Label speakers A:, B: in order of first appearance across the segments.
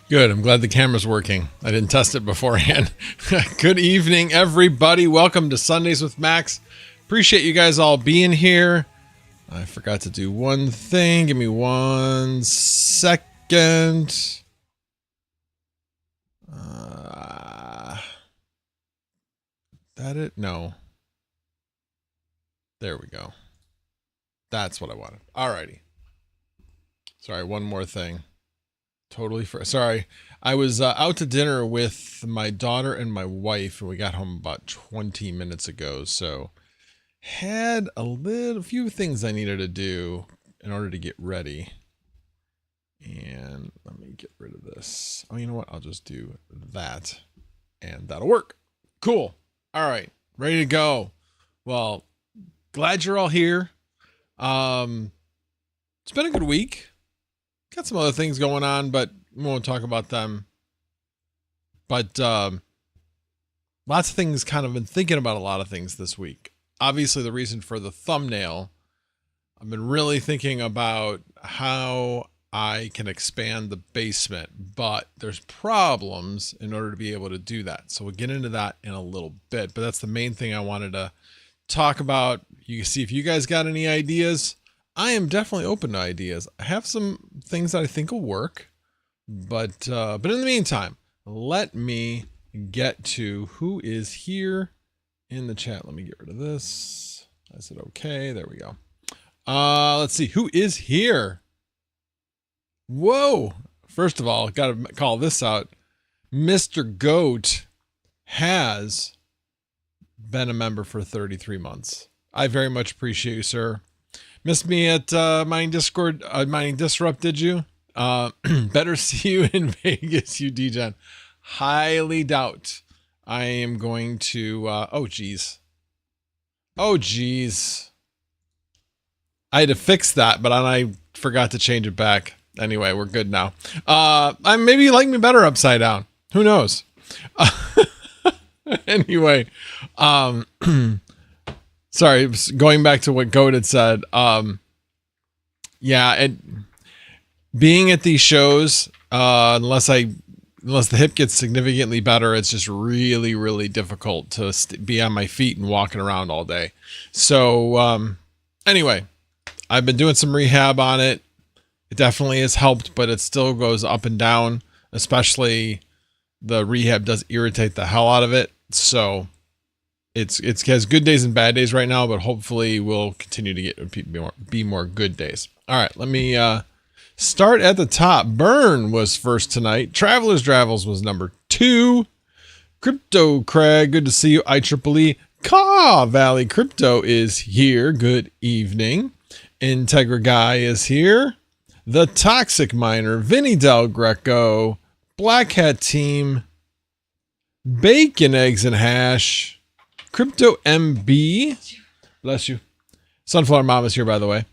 A: Good. I'm glad the camera's working. I didn't test it beforehand. Good evening, everybody. Welcome to Sundays with Max. Appreciate you guys all being here. I forgot to do one thing. Give me 1 second. That it? No. There we go. That's what I wanted. Alrighty. Sorry, one more thing. Totally sorry. I was out to dinner with my daughter and my wife, and we got home about 20 minutes ago. So had a few things I needed to do in order to get ready. And let me get rid of this. Oh, you know what? I'll just do that and that'll work. Cool. All right. Ready to go. Well, glad you're all here. It's been a good week. Got some other things going on, but we won't talk about them. But lots of things, kind of been thinking about a lot of things this week. Obviously, the reason for the thumbnail, I've been really thinking about how I can expand the basement, but there's problems in order to be able to do that. So we'll get into that in a little bit, but that's the main thing I wanted to talk about. You can see if you guys got any ideas. I am definitely open to ideas. I have some things that I think will work, but in the meantime, let me get to who is here in the chat. Let me get rid of this. I said, okay, there we go. Let's see who is here. Whoa. First of all, got to call this out. Mr. Goat has been a member for 33 months. I very much appreciate you, sir. Missed me at Mining Discord, Mining Disrupt, did you? Better see you in Vegas, you DGen. Highly doubt I am going to, oh geez. Oh geez. I had to fix that, but I forgot to change it back. Anyway, we're good now. Maybe you like me better upside down. Who knows? Anyway, sorry, going back to what Goat had said. Yeah, being at these shows, unless the hip gets significantly better, it's just really, really difficult to be on my feet and walking around all day. So anyway, I've been doing some rehab on it. It definitely has helped, but it still goes up and down, especially the rehab does irritate the hell out of it. So it has good days and bad days right now, but hopefully we'll continue to be more good days. All right, let me start at the top. Burn was first tonight. Traveler's Travels was number 2. Crypto Craig, good to see you. IEEE Caw Valley Crypto is here. Good evening. Integra Guy is here. The Toxic Miner, Vinny Del Greco, Black Hat Team, Bacon, Eggs, and Hash, Crypto MB, bless you. Sunflower Mom is here, by the way.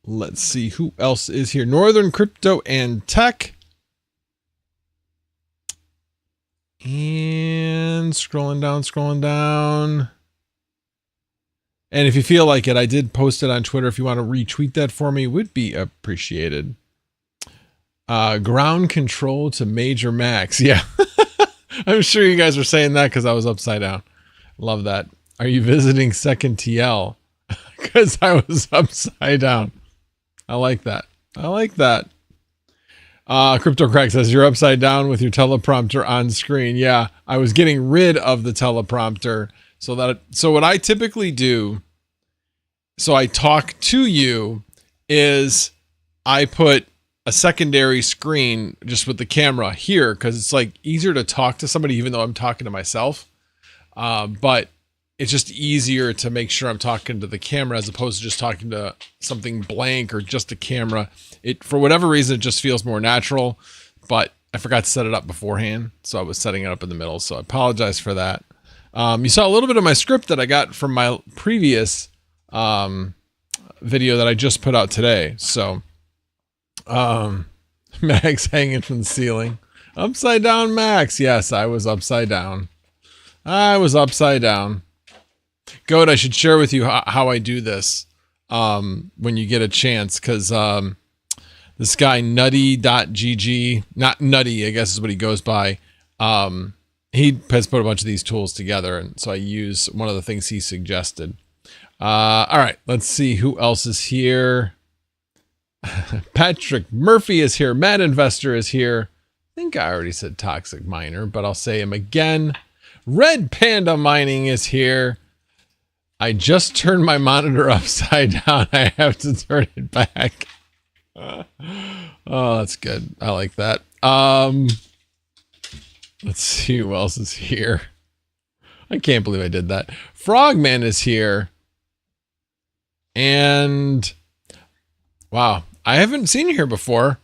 A: Let's see who else is here. Northern Crypto and Tech. And scrolling down. And if you feel like it, I did post it on Twitter. If you want to retweet that for me, would be appreciated. Ground control to Major Max. Yeah. I'm sure you guys are saying that because I was upside down. Love that. Are you visiting second TL? Because I was upside down. I like that. I like that. Crypto Crack says you're upside down with your teleprompter on screen. Yeah, I was getting rid of the teleprompter. So what I typically do, so I talk to you, is I put a secondary screen just with the camera here because it's like easier to talk to somebody even though I'm talking to myself. But it's just easier to make sure I'm talking to the camera as opposed to just talking to something blank or just a camera. It, for whatever reason, it just feels more natural, but I forgot to set it up beforehand. So I was setting it up in the middle. So I apologize for that. You saw a little bit of my script that I got from my previous video that I just put out today. So Max hanging from the ceiling. Upside down Max. Yes, I was upside down. I was upside down. Goat, I should share with you how I do this when you get a chance, because the This guy nutty.gg, not nutty, I guess is what he goes by. He has put a bunch of these tools together, and so I use one of the things he suggested. All right, let's see who else is here. Patrick Murphy is here. Mad Investor is here. I think I already said Toxic Miner, but I'll say him again. Red Panda Mining is here. I just turned my monitor upside down. I have to turn it back. Oh, that's good. I like that. Let's see who else is here. I can't believe I did that. Frogman is here. And wow, I haven't seen you here before.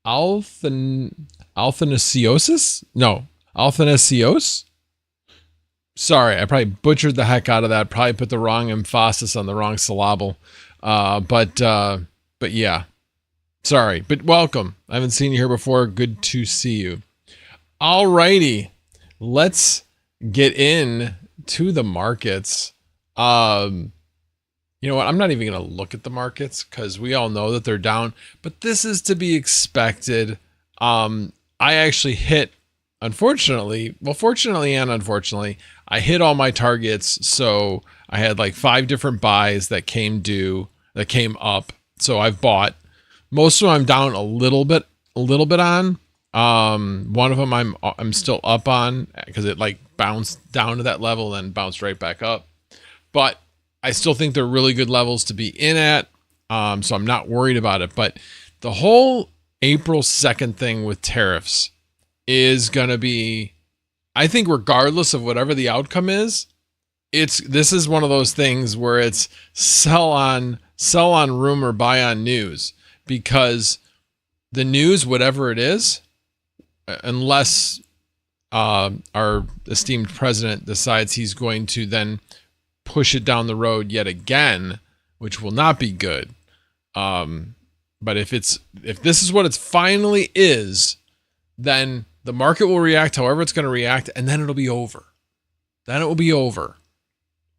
A: Althanasios? No, Althanasios? Sorry, I probably butchered the heck out of that. Probably put the wrong emphasis on the wrong syllable. But yeah. Sorry, but welcome. I haven't seen you here before. Good to see you. Alrighty, let's get in to the markets. You know what? I'm not even going to look at the markets because we all know that they're down, but this is to be expected. I actually hit, unfortunately, well, fortunately and unfortunately, I hit all my targets. So I had like 5 different buys that came up. So I've bought. Most of them I'm down a little bit on. One of them I'm still up on because it like bounced down to that level, then bounced right back up. But I still think they're really good levels to be in at. So I'm not worried about it. But the whole April 2nd thing with tariffs is going to be, I think regardless of whatever the outcome is, this is one of those things where it's sell on rumor, buy on news, because the news, whatever it is, unless our esteemed president decides he's going to then push it down the road yet again, which will not be good. But if this is what it finally is, then the market will react however it's going to react, and then it'll be over. Then it will be over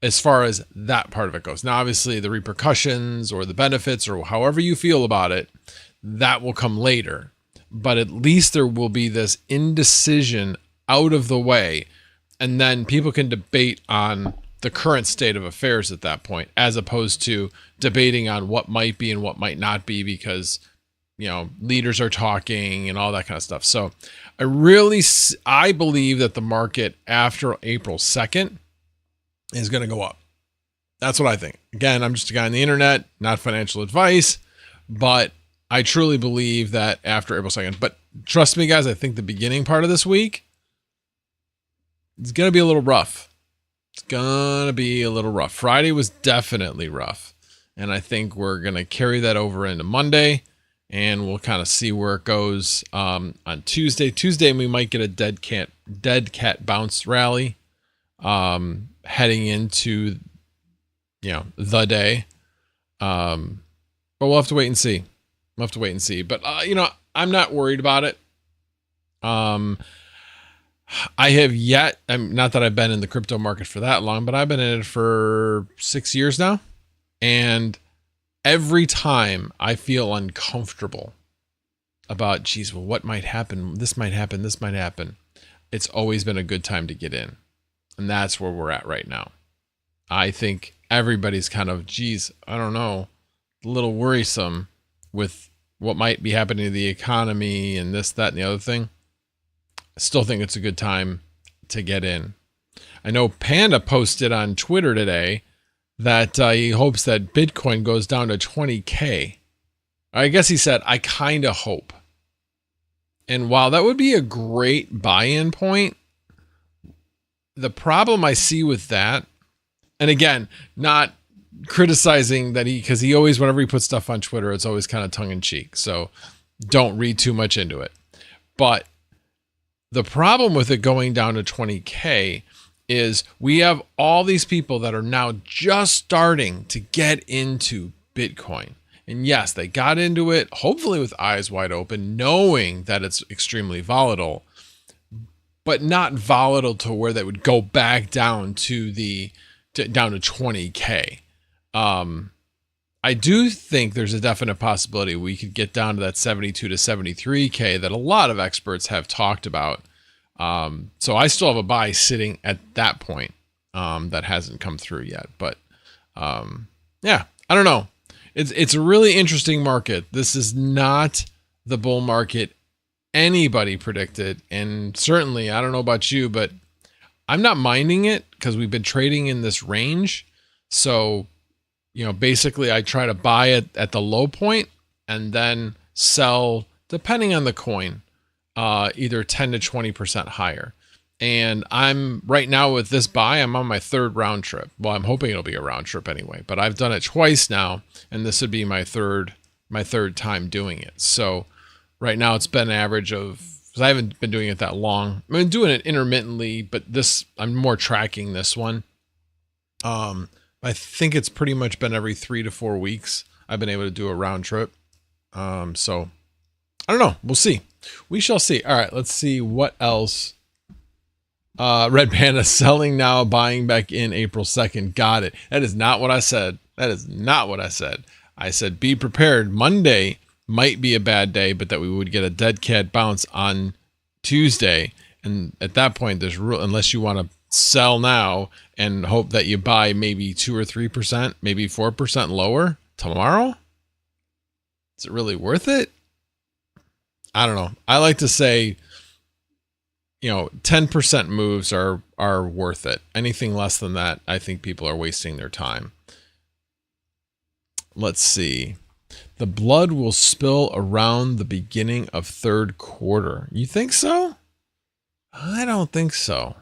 A: as far as that part of it goes. Now, obviously, the repercussions or the benefits or however you feel about it, that will come later. But at least there will be this indecision out of the way, and then people can debate on the current state of affairs at that point, as opposed to debating on what might be and what might not be because, leaders are talking and all that kind of stuff. So I believe that the market after April 2nd is going to go up. That's what I think. Again, I'm just a guy on the internet, not financial advice, but I truly believe that after April 2nd, but trust me guys, I think the beginning part of this week is going to be a little rough. It's going to be a little rough. Friday was definitely rough. And I think we're going to carry that over into Monday, and we'll kind of see where it goes on Tuesday. Tuesday, we might get a dead cat bounce rally heading into, the day. But we'll have to wait and see. But, I'm not worried about it. I have yet, not that I've been in the crypto market for that long, but I've been in it for 6 years now. And every time I feel uncomfortable about, what might happen? This might happen. It's always been a good time to get in. And that's where we're at right now. I think everybody's kind of, I don't know, a little worrisome with what might be happening to the economy and this, that, and the other thing. I still think it's a good time to get in. I know Panda posted on Twitter today that he hopes that Bitcoin goes down to 20K. I guess he said, I kind of hope. And while that would be a great buy-in point, the problem I see with that, and again, not criticizing that because he always, whenever he puts stuff on Twitter, it's always kind of tongue in cheek. So don't read too much into it. But the problem with it going down to 20K is we have all these people that are now just starting to get into Bitcoin. And yes, they got into it, hopefully with eyes wide open, knowing that it's extremely volatile, but not volatile to where they would go back down to down to 20K. I do think there's a definite possibility we could get down to that 72 to 73K that a lot of experts have talked about. So I still have a buy sitting at that point that hasn't come through yet. But yeah, I don't know. It's a really interesting market. This is not the bull market anybody predicted. And certainly, I don't know about you, but I'm not minding it because we've been trading in this range. So, you know, basically I try to buy it at the low point and then sell, depending on the coin, either 10 to 20% higher. And I'm right now with this buy, I'm on my third round trip. Well, I'm hoping it'll be a round trip anyway, but I've done it twice now, and this would be my third time doing it. So right now it's been an average of, because I haven't been doing it that long. I've been doing it intermittently, but this, I'm more tracking this one. I think it's pretty much been every 3 to 4 weeks I've been able to do a round trip. So I don't know. We'll see. We shall see. All right, let's see what else. Red Panda selling now, buying back in April 2nd. Got it. That is not what I said. That is not what I said. I said be prepared. Monday might be a bad day, but that we would get a dead cat bounce on Tuesday. And at that point, there's real, unless you want to sell now and hope that you buy maybe 2 or 3%, maybe 4% lower tomorrow. Is it really worth it? I don't know. I like to say, you know, 10% moves are worth it. Anything less than that, I think people are wasting their time. Let's see. The blood will spill around the beginning of third quarter. You think so? I don't think so.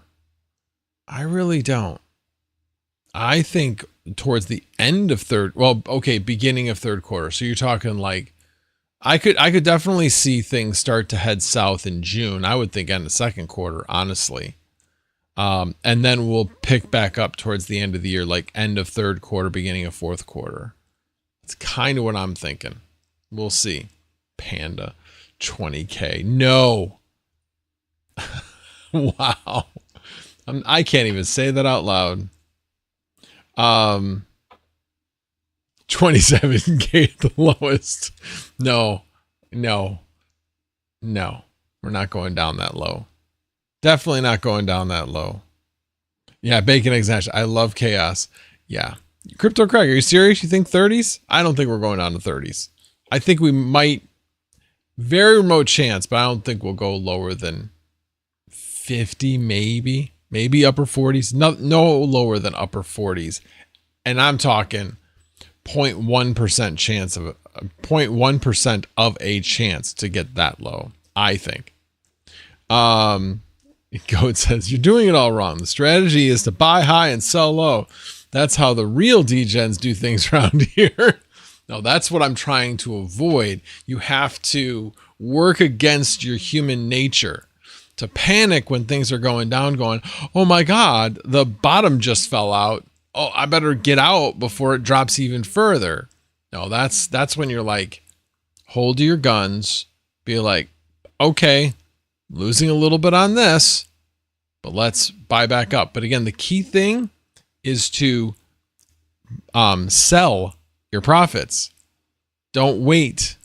A: I really don't. I think towards the end of beginning of third quarter. So you're talking like, I could definitely see things start to head south in June. I would think end of second quarter, honestly. And then we'll pick back up towards the end of the year, like end of third quarter, beginning of fourth quarter. It's kind of what I'm thinking. We'll see. Panda, 20K. No. Wow. I can't even say that out loud. 27K at the lowest. No. We're not going down that low. Definitely not going down that low. Yeah, bacon eggs hash. I love chaos. Yeah. Crypto Craig, are you serious? You think 30s? I don't think we're going down to 30s. I think we might, very remote chance, but I don't think we'll go lower than 50, maybe upper 40s. No lower than upper 40s. And I'm talking 0.1% chance of 0.1% of a chance to get that low, I think. Goat says, you're doing it all wrong. The strategy is to buy high and sell low. That's how the real degens do things around here. No, that's what I'm trying to avoid. You have to work against your human nature to panic when things are going down, going, oh my God, the bottom just fell out. Oh, I better get out before it drops even further. No, that's when you're like, hold to your guns, be like, okay, losing a little bit on this, but let's buy back up. But again, the key thing is to sell your profits. Don't wait.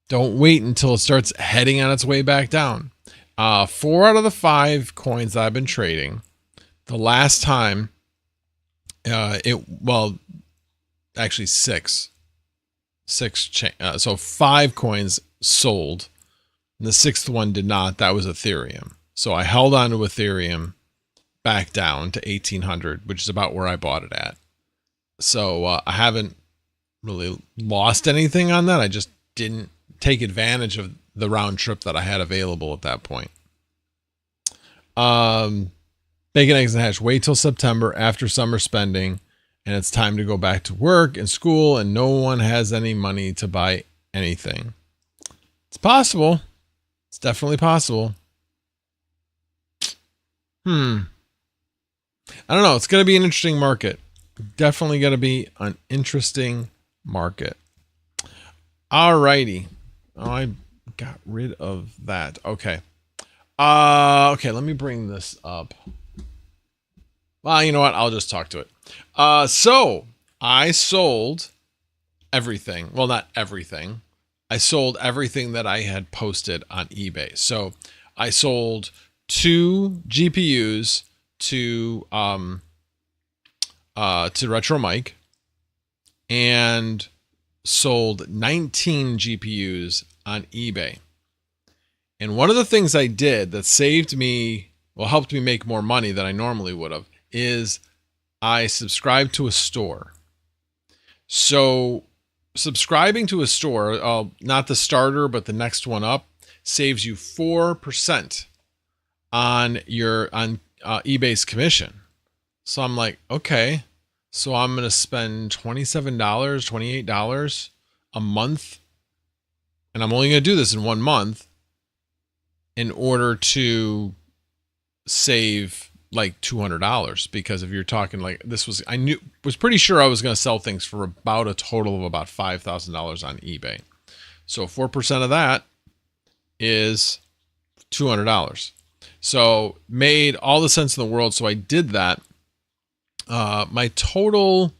A: Don't wait until it starts heading on its way back down. 4 out of the 5 coins that I've been trading, the last time, actually 6. So 5 coins sold. And the 6th one did not. That was Ethereum. So I held on to Ethereum back down to 1800, which is about where I bought it at. So I haven't really lost anything on that. I just didn't take advantage of the round trip that I had available at that point. Bacon, eggs, and hash. Wait till September after summer spending, and it's time to go back to work and school, and no one has any money to buy anything. It's possible. It's definitely possible. I don't know. It's going to be an interesting market. Definitely going to be an interesting market. All righty. Oh, I got rid of that. Okay. Okay, let me bring this up. Well, you know what? I'll just talk to it. So I sold everything. Well, not everything. I sold everything that I had posted on eBay. So I sold 2 GPUs to RetroMike, and sold 19 GPUs on eBay. And one of the things I did that saved me, well, helped me make more money than I normally would have, is I subscribed to a store. So subscribing to a store, not the starter, but the next one up, saves you 4% on eBay's commission. So I'm like, okay, so I'm going to spend $27, $28 a month. And I'm only going to do this in 1 month in order to save like $200. Because if you're talking like this was, was pretty sure I was going to sell things for about a total of about $5,000 on eBay. So 4% of that is $200. So made all the sense in the world. So I did that. My total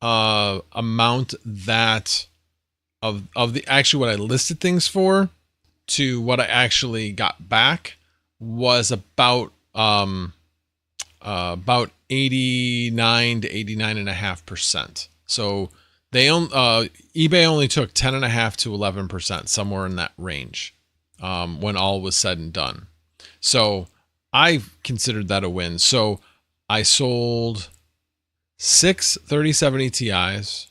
A: amount that of the actually what I listed things for to what I actually got back was about 89 to 89.5%. So they eBay only took 10.5 to 11%, somewhere in that range, when all was said and done. So I considered that a win. So I sold 6 3070 Ti's.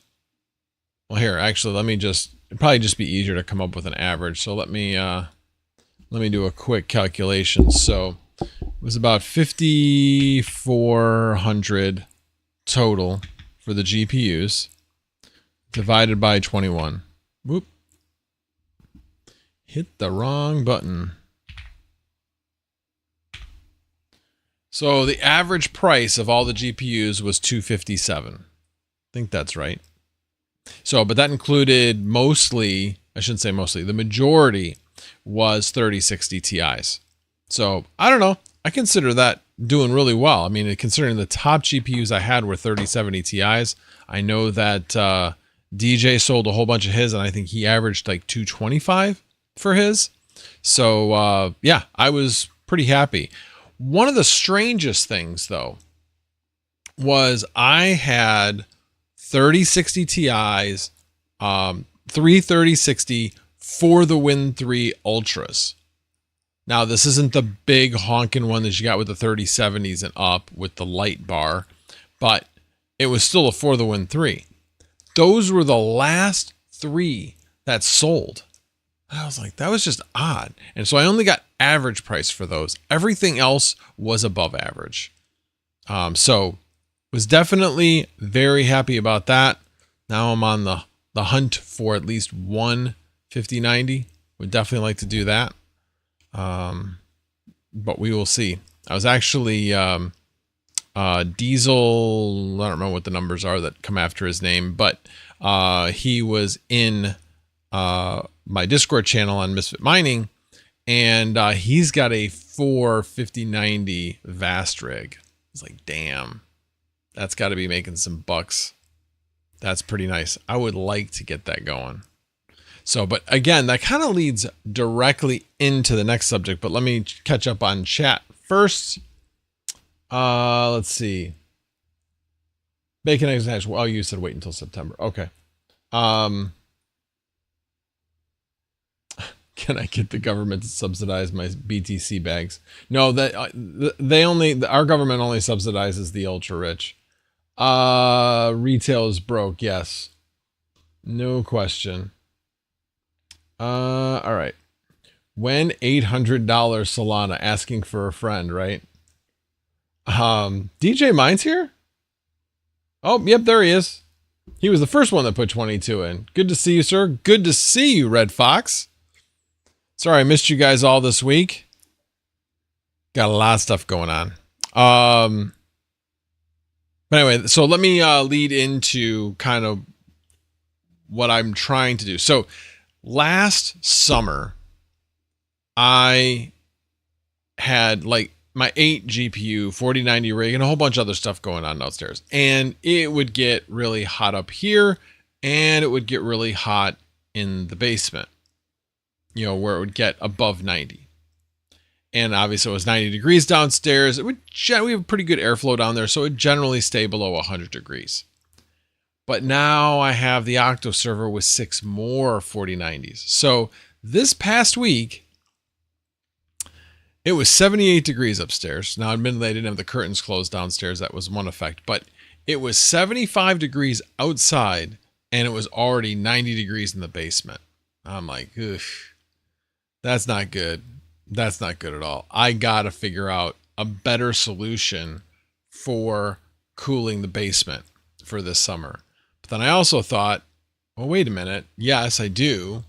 A: Well, here, actually, it'd probably just be easier to come up with an average. So let me do a quick calculation. So it was about 5,400 total for the GPUs divided by 21. Whoop. Hit the wrong button. So the average price of all the GPUs was $257. I think that's right. So, but that included mostly, I shouldn't say mostly, the majority was 3060 Ti's. So I don't know. I consider that doing really well. I mean, considering the top GPUs I had were 3070 Ti's. I know that DJ sold a whole bunch of his, and I think he averaged like 225 for his. So yeah, I was pretty happy. One of the strangest things, though, was I had 3060 Ti's, 3 3060 for the Win 3 Ultras. Now, this isn't the big honking one that you got with the 3070s and up with the light bar, but it was still a for the Win 3. Those were the last 3 that sold. I was like, that was just odd. And so I only got average price for those. Everything else was above average. So was definitely very happy about that. Now I'm on the hunt for at least one 5090. Would definitely like to do that. But we will see. I was actually Diesel, I don't remember what the numbers are that come after his name, but he was in my Discord channel on Misfit Mining, and he's got a 5090 Vast rig. It's like, damn, that's got to be making some bucks. That's pretty nice. I would like to get that going. So, but again, that kind of leads directly into the next subject, but let me catch up on chat first. Let's see. Bacon, eggs, and hash. Well, you said wait until September. Okay. Can I get the government to subsidize my BTC bags? No, that our government only subsidizes the ultra rich. Retail is broke. Yes. No question. All right. When $800 Solana, asking for a friend, right? DJ Mine's here. Oh, yep, there he is. He was the first one that put 22 in. Good to see you, sir. Good to see you, Red Fox. Sorry, I missed you guys all this week. Got a lot of stuff going on. But anyway, so let me lead into kind of what I'm trying to do. So last summer, I had like my 8 GPU 4090 rig and a whole bunch of other stuff going on downstairs. And it would get really hot up here and it would get really hot in the basement, you know, where it would get above 90. And obviously it was 90 degrees downstairs. We have pretty good airflow down there, so it would generally stay below 100 degrees. But now I have the Octo server with 6 more 4090s. So this past week, it was 78 degrees upstairs. Now, admittedly, I didn't have the curtains closed downstairs. That was one effect. But it was 75 degrees outside, and it was already 90 degrees in the basement. I'm like, ugh, that's not good. That's not good at all. I got to figure out a better solution for cooling the basement for this summer. But then I also thought, well, wait a minute. Yes, I do.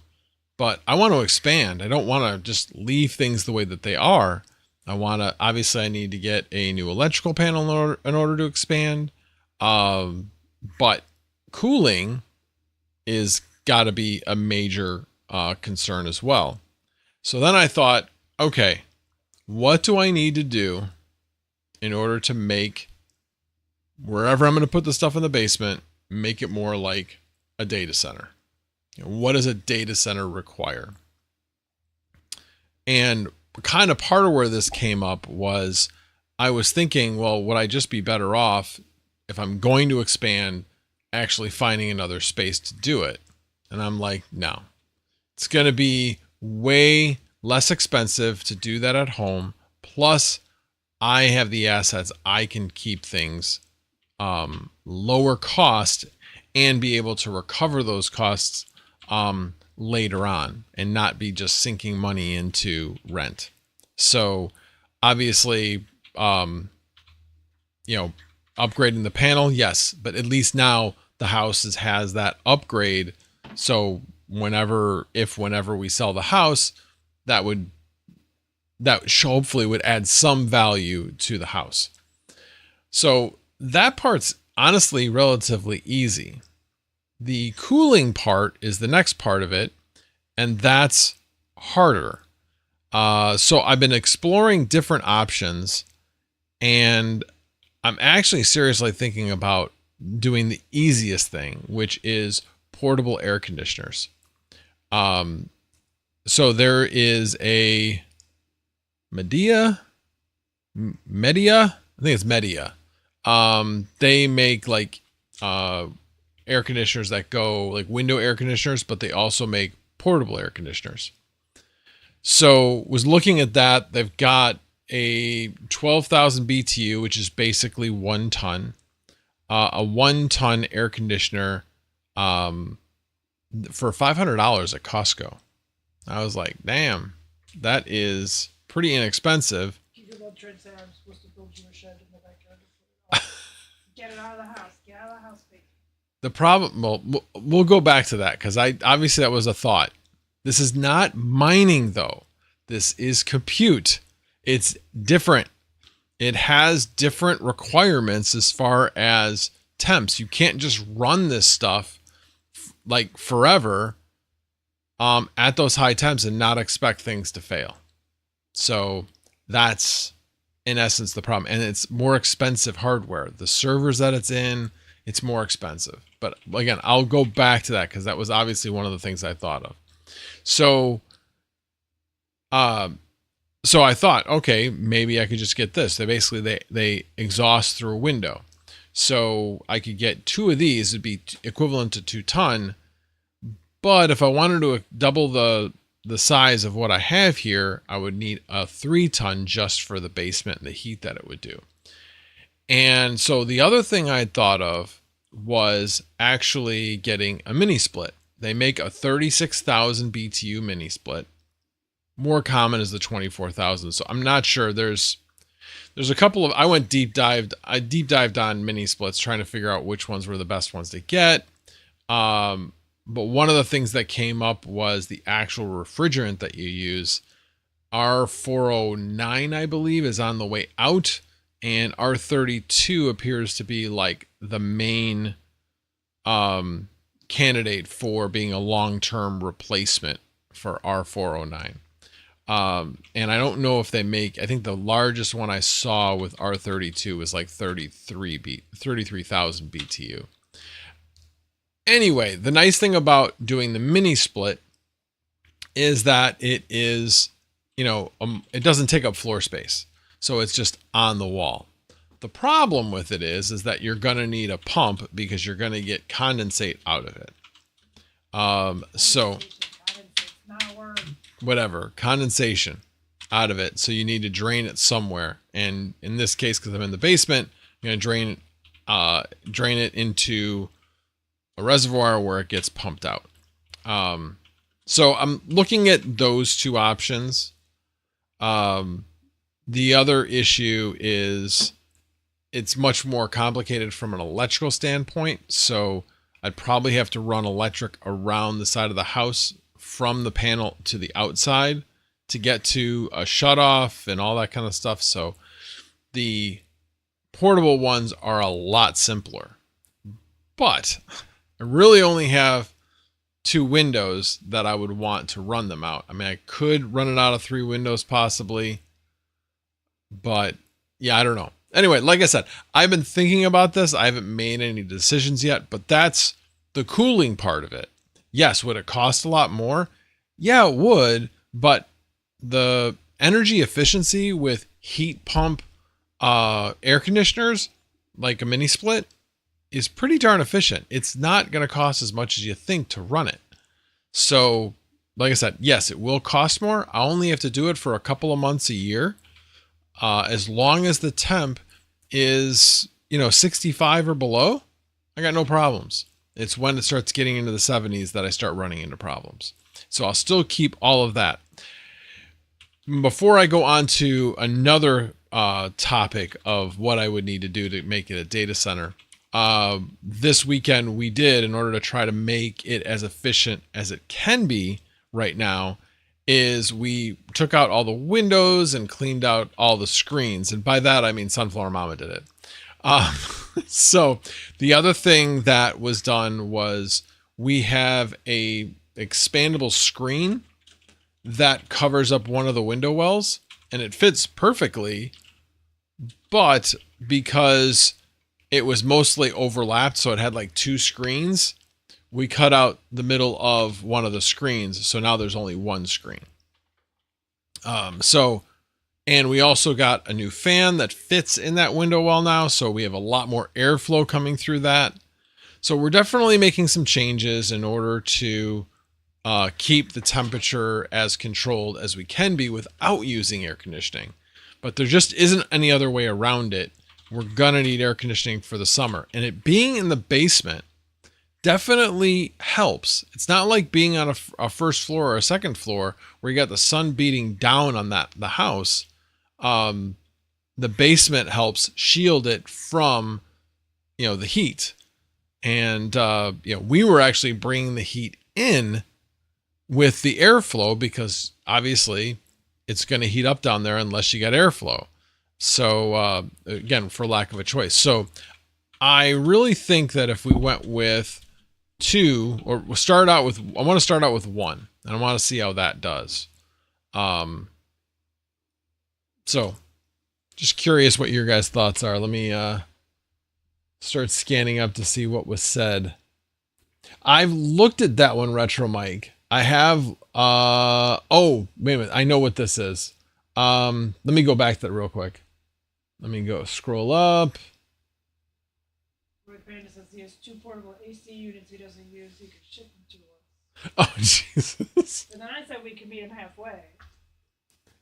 A: But I want to expand. I don't want to just leave things the way that they are. Obviously I need to get a new electrical panel in order to expand. But cooling is got to be a major concern as well. So then I thought, okay, what do I need to do in order to make wherever I'm going to put the stuff in the basement, make it more like a data center? What does a data center require? And kind of part of where this came up was I was thinking, well, would I just be better off if I'm going to expand, actually finding another space to do it? And I'm like, no, it's going to be way less expensive to do that at home. Plus, I have the assets. I can keep things lower cost and be able to recover those costs later on and not be just sinking money into rent. So obviously, upgrading the panel, yes, but at least now the house has that upgrade. So whenever we sell the house, that hopefully would add some value to the house. So that part's honestly relatively easy. The cooling part is the next part of it, and that's harder. So I've been exploring different options, and I'm actually seriously thinking about doing the easiest thing, which is portable air conditioners. So there is a Media, I think it's Media. They make like air conditioners that go like window air conditioners, but they also make portable air conditioners. So was looking at that. They've got a 12,000 BTU, which is basically 1 ton, a 1 ton air conditioner for $500 at Costco. I was like, damn, that is pretty inexpensive.
B: Keep your little tread saying I'm supposed to build you a shed in the backyard. Get it out of the house. Get out of the house, baby.
A: The problem, well, we'll go back to that because obviously that was a thought. This is not mining though. This is compute. It's different. It has different requirements as far as temps. You can't just run this stuff like forever at those high temps and not expect things to fail. So that's in essence the problem. And it's more expensive hardware. The servers that it's in, it's more expensive. But again, I'll go back to that because that was obviously one of the things I thought of. So I thought, okay, maybe I could just get this. They exhaust through a window. So I could get 2 of these. It'd be equivalent to 2 ton. But if I wanted to double the size of what I have here, I would need a 3 ton just for the basement and the heat that it would do. And so the other thing I had thought of was actually getting a mini split. They make a 36,000 BTU mini split. More common is the 24,000. So I'm not sure. There's a couple of, I deep dived on mini splits trying to figure out which ones were the best ones to get. But one of the things that came up was the actual refrigerant that you use. R409, I believe, is on the way out. And R32 appears to be like the main candidate for being a long-term replacement for R409. And I don't know if they make, I think the largest one I saw with R32 was like 33,000 BTU. Anyway, the nice thing about doing the mini split is that it is, it doesn't take up floor space. So it's just on the wall. The problem with it is that you're going to need a pump because you're going to get condensate out of it. So whatever, condensation out of it. So you need to drain it somewhere. And in this case, because I'm in the basement, I'm going to drain it into a reservoir where it gets pumped out. So I'm looking at those two options. The other issue is it's much more complicated from an electrical standpoint. So I'd probably have to run electric around the side of the house from the panel to the outside to get to a shutoff and all that kind of stuff. So the portable ones are a lot simpler, but I really only have 2 windows that I would want to run them out. I mean, I could run it out of 3 windows possibly, but yeah, I don't know. Anyway, like I said, I've been thinking about this. I haven't made any decisions yet, but that's the cooling part of it. Yes, would it cost a lot more? Yeah, it would, but the energy efficiency with heat pump air conditioners, like a mini split, is pretty darn efficient. It's not going to cost as much as you think to run it. So, like I said, yes, it will cost more. I only have to do it for a couple of months a year. As long as the temp is, 65 or below, I got no problems. It's when it starts getting into the 70s that I start running into problems. So I'll still keep all of that. Before I go on to another topic of what I would need to do to make it a data center, this weekend we did, in order to try to make it as efficient as it can be right now, is we took out all the windows and cleaned out all the screens. And by that, I mean Sunflower Mama did it. So the other thing that was done was we have a expandable screen that covers up one of the window wells, and it fits perfectly, but because it was mostly overlapped, so it had like 2 screens, we cut out the middle of one of the screens. So now there's only 1 screen. And we also got a new fan that fits in that window well now. So we have a lot more airflow coming through that. So we're definitely making some changes in order to keep the temperature as controlled as we can be without using air conditioning. But there just isn't any other way around it. We're going to need air conditioning for the summer. And it being in the basement definitely helps. It's not like being on a first floor or a second floor where you got the sun beating down on the house. The basement helps shield it from, the heat. And, we were actually bringing the heat in with the airflow because obviously it's going to heat up down there unless you got airflow. So, again, for lack of a choice. So I really think that if we went with 2, or I want to start out with 1, and I want to see how that does. So just curious what your guys' thoughts are. Let me start scanning up to see what was said. I've looked at that one, Retro Mike. I have, oh, wait a minute. I know what this is. Let me go back to that real quick. Let me go scroll up.
B: Roy Panda says he has 2 portable AC units he doesn't use. He could ship them to us.
A: Oh, Jesus.
B: And then I said we could meet him halfway.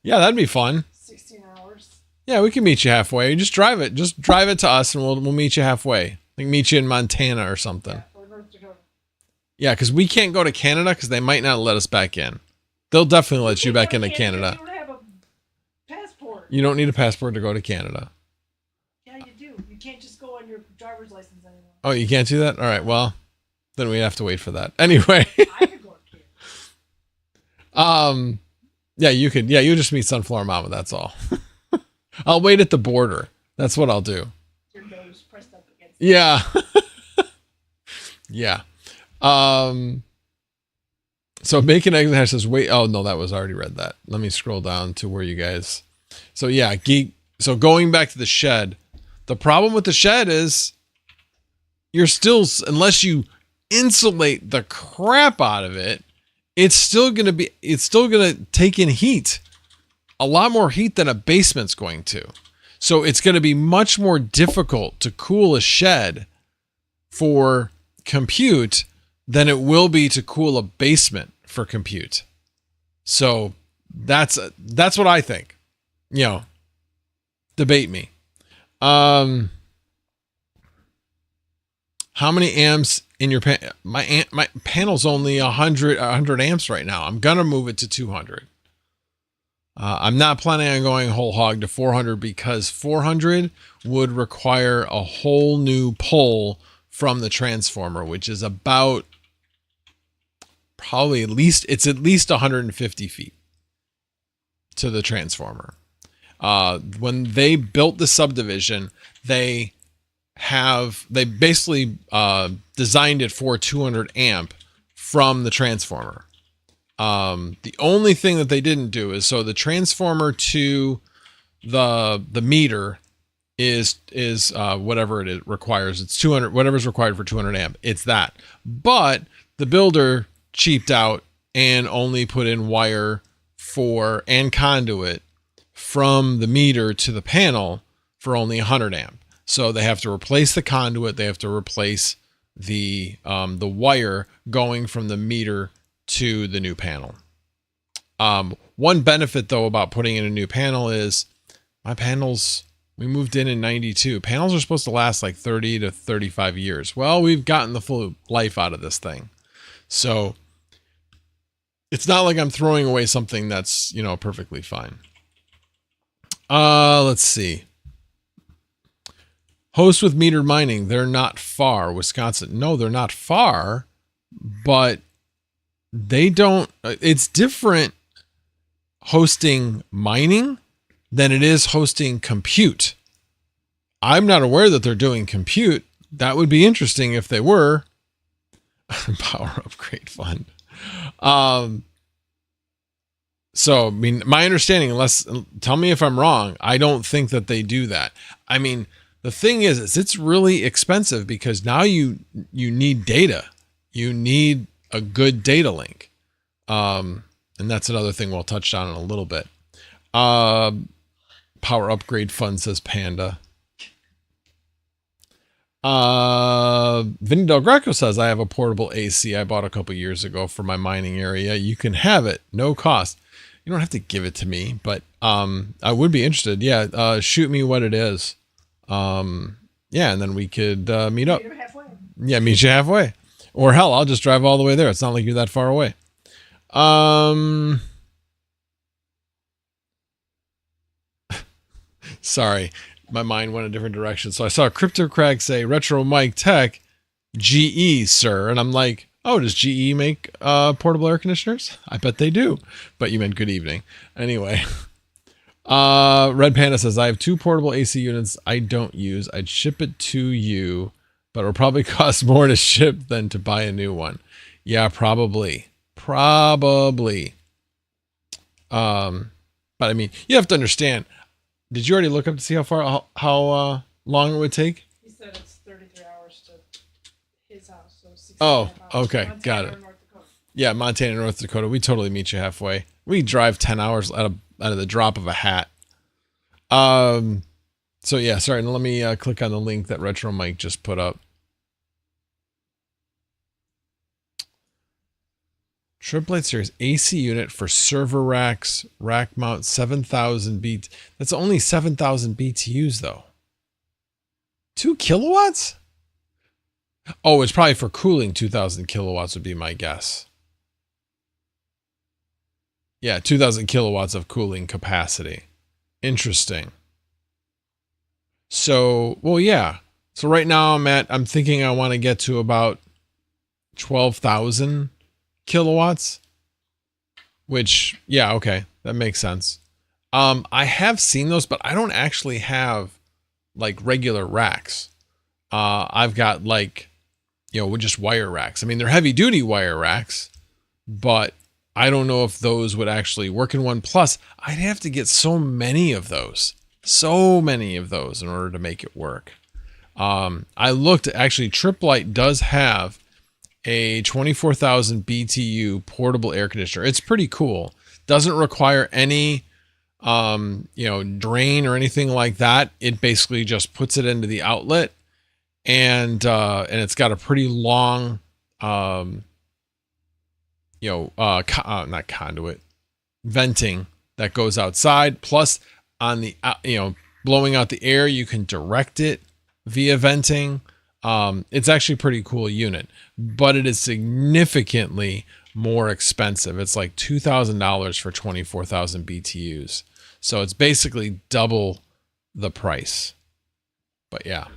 A: Yeah, that'd be fun.
B: 16 hours.
A: Yeah, we can meet you halfway. Just drive it. Just drive it to us, and we'll meet you halfway. We can meet you in Montana or something.
B: Yeah, or North Dakota.
A: Yeah, because we can't go to Canada because they might not let us back in. They'll definitely let you back into Canada.
B: You don't have a passport.
A: You don't need a passport to go to Canada.
B: Yeah, you do. You can't just go on your driver's license anymore.
A: Oh, you can't do that? All right, well, then we have to wait for that. Anyway.
B: I could go to Canada.
A: Yeah, you could. Yeah, you just meet Sunflower Mama, that's all. I'll wait at the border. That's what I'll do.
B: Your nose pressed up against
A: Yeah. Yeah. So Bacon Eggs and Hash says, wait, oh no, that was already read that. Let me scroll down to where you guys. So yeah, so going back to the shed, the problem with the shed is you're still, unless you insulate the crap out of it, it's still going to take in heat, a lot more heat than a basement's going to. So it's going to be much more difficult to cool a shed for compute than it will be to cool a basement for compute. So that's what I think. You know, debate me. How many amps in your my panel's only 100 amps right now. I'm gonna move it to 200. I'm not planning on going whole hog to 400 because 400 would require a whole new pull from the transformer, which is about probably at least 150 feet to the transformer. When they built the subdivision, they basically designed it for 200 amp from the transformer. The only thing that they didn't do is, so the transformer to the meter is whatever it requires. It's 200, whatever's required for 200 amp. It's that. But the builder cheaped out and only put in wire and conduit from the meter to the panel for only 100 amp. So they have to replace the conduit. They have to replace the wire going from the meter to the new panel. One benefit though about putting in a new panel is my panels, we moved in 92. Panels are supposed to last like 30 to 35 years. Well, we've gotten the full life out of this thing. So it's not like I'm throwing away something that's, you know, perfectly fine. Let's see. Host with metered mining. They're not far. Wisconsin. No, they're not far, but they don't, it's different hosting mining than it is hosting compute. I'm not aware that they're doing compute. That would be interesting if they were. Power upgrade fund. So, I mean, my understanding, unless, tell me if I'm wrong, I don't think that they do that. I mean, the thing is it's really expensive because now you need data. You need a good data link. And that's another thing we'll touch on in a little bit. Power upgrade fund, says Panda. Vinny Del Greco says, I have a portable AC I bought a couple years ago for my mining area. You can have it, no cost. You don't have to give it to me, but I would be interested. Yeah, shoot me what it is. Yeah, and then we could meet up.
B: Meet him halfway.
A: Yeah, meet you halfway. Or hell, I'll just drive all the way there. It's not like you're that far away. Sorry, my mind went a different direction. So I saw Crypto Crag say, Retro Mike Tech, GE, sir. And I'm like, oh, does GE make portable air conditioners? I bet they do. But you meant good evening. Anyway. Red Panda says, I have 2 portable AC units I don't use. I'd ship it to you, but it'll probably cost more to ship than to buy a new one. Yeah, probably. Probably. But I mean, you have to understand. Did you already look up to see how long it would take?
B: He said it's 33 hours to his house, so 65
A: Oh,
B: hours.
A: okay,
B: Montana
A: got
B: or
A: it.
B: North Dakota.
A: Yeah, Montana, North Dakota. We totally meet you halfway. We drive 10 hours out of the drop of a hat. So yeah, sorry. Let me click on the link that Retro Mike just put up. Triple Series AC unit for server racks, rack mount, 7,000 BT. That's only 7,000 BTUs though. 2 kilowatts? Oh, it's probably for cooling. 2,000 kilowatts would be my guess. Yeah, 2,000 kilowatts of cooling capacity. Interesting. So, well, yeah. So right now I'm thinking I want to get to about 12,000 kilowatts, which, yeah, okay, that makes sense. I have seen those, but I don't actually have like regular racks. I've got like, you know, just wire racks. I mean, they're heavy duty wire racks, but I don't know if those would actually work in one. Plus, I'd have to get so many of those in order to make it work. I looked, actually, Triplite does have a 24,000 BTU portable air conditioner. It's pretty cool. Doesn't require any, drain or anything like that. It basically just puts it into the outlet, and it's got a pretty long, not conduit, venting that goes outside. Plus, on the blowing out the air, you can direct it via venting. It's actually a pretty cool unit, but it is significantly more expensive. It's like $2,000 for 24,000 BTUs. So it's basically double the price. But yeah.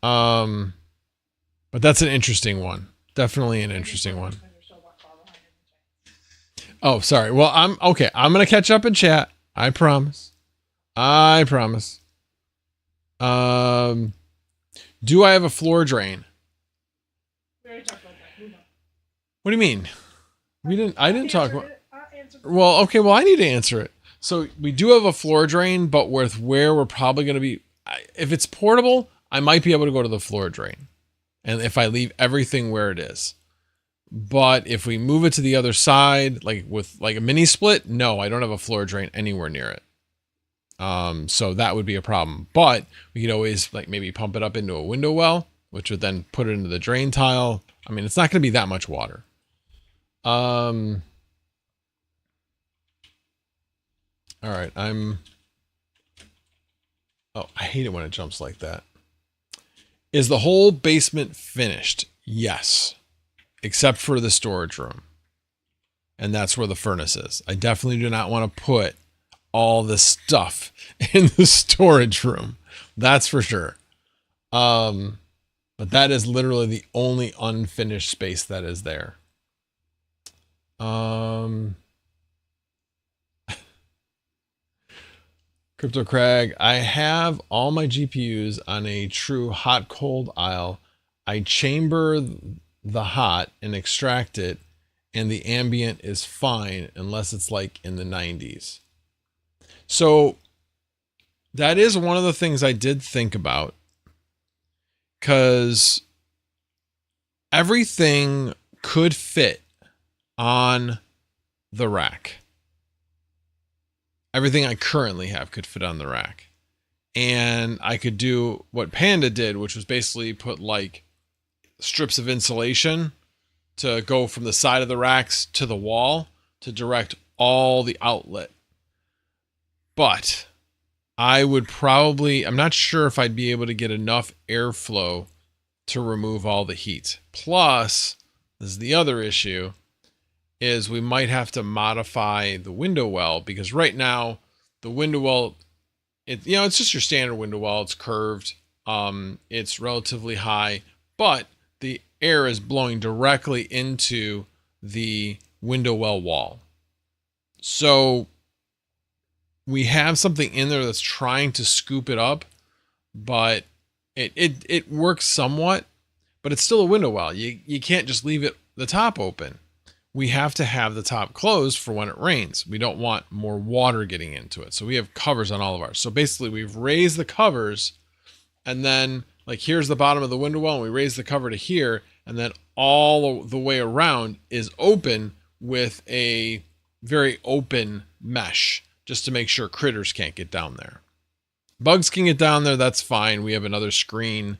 A: But that's an interesting one. Definitely an interesting one. Oh, sorry. Well, I'm okay. I'm going to catch up in chat. I promise. I promise. Do I have a floor drain? What do you mean? I didn't talk about. Well, okay. Well, I need to answer it. So we do have a floor drain, but with where we're probably going to be, if it's portable, I might be able to go to the floor drain. And if I leave everything where it is. But if we move it to the other side, like with like a mini split, no, I don't have a floor drain anywhere near it. So that would be a problem, but we could always like maybe pump it up into a window well, which would then put it into the drain tile. I mean, it's not going to be that much water. All right. Oh, I hate it when it jumps like that. Is the whole basement finished? Yes, except for the storage room. And that's where the furnace is. I definitely do not want to put all the stuff in the storage room. That's for sure. But that is literally the only unfinished space that is there. Crypto Crag, I have all my GPUs on a true hot cold aisle. I chamber the hot and extract it, and the ambient is fine unless it's like in the 90s. So that is one of the things I did think about, because everything could fit on the rack. Everything I currently have could fit on the rack. And I could do what Panda did, which was basically put like strips of insulation to go from the side of the racks to the wall to direct all the outlet. But I would probably, I'm not sure if I'd be able to get enough airflow to remove all the heat. Plus, this is the other issue, is we might have to modify the window well, because right now the window well, it's just your standard window well. It's curved. It's relatively high, but the air is blowing directly into the window well wall. So we have something in there that's trying to scoop it up, but it works somewhat, but it's still a window well. You can't just leave the top open. We have to have the top closed for when it rains. We don't want more water getting into it. So we have covers on all of ours. So basically we've raised the covers, and then like here's the bottom of the window well, and we raise the cover to here, and then all the way around is open with a very open mesh, just to make sure critters can't get down there. Bugs can get down there, that's fine. We have another screen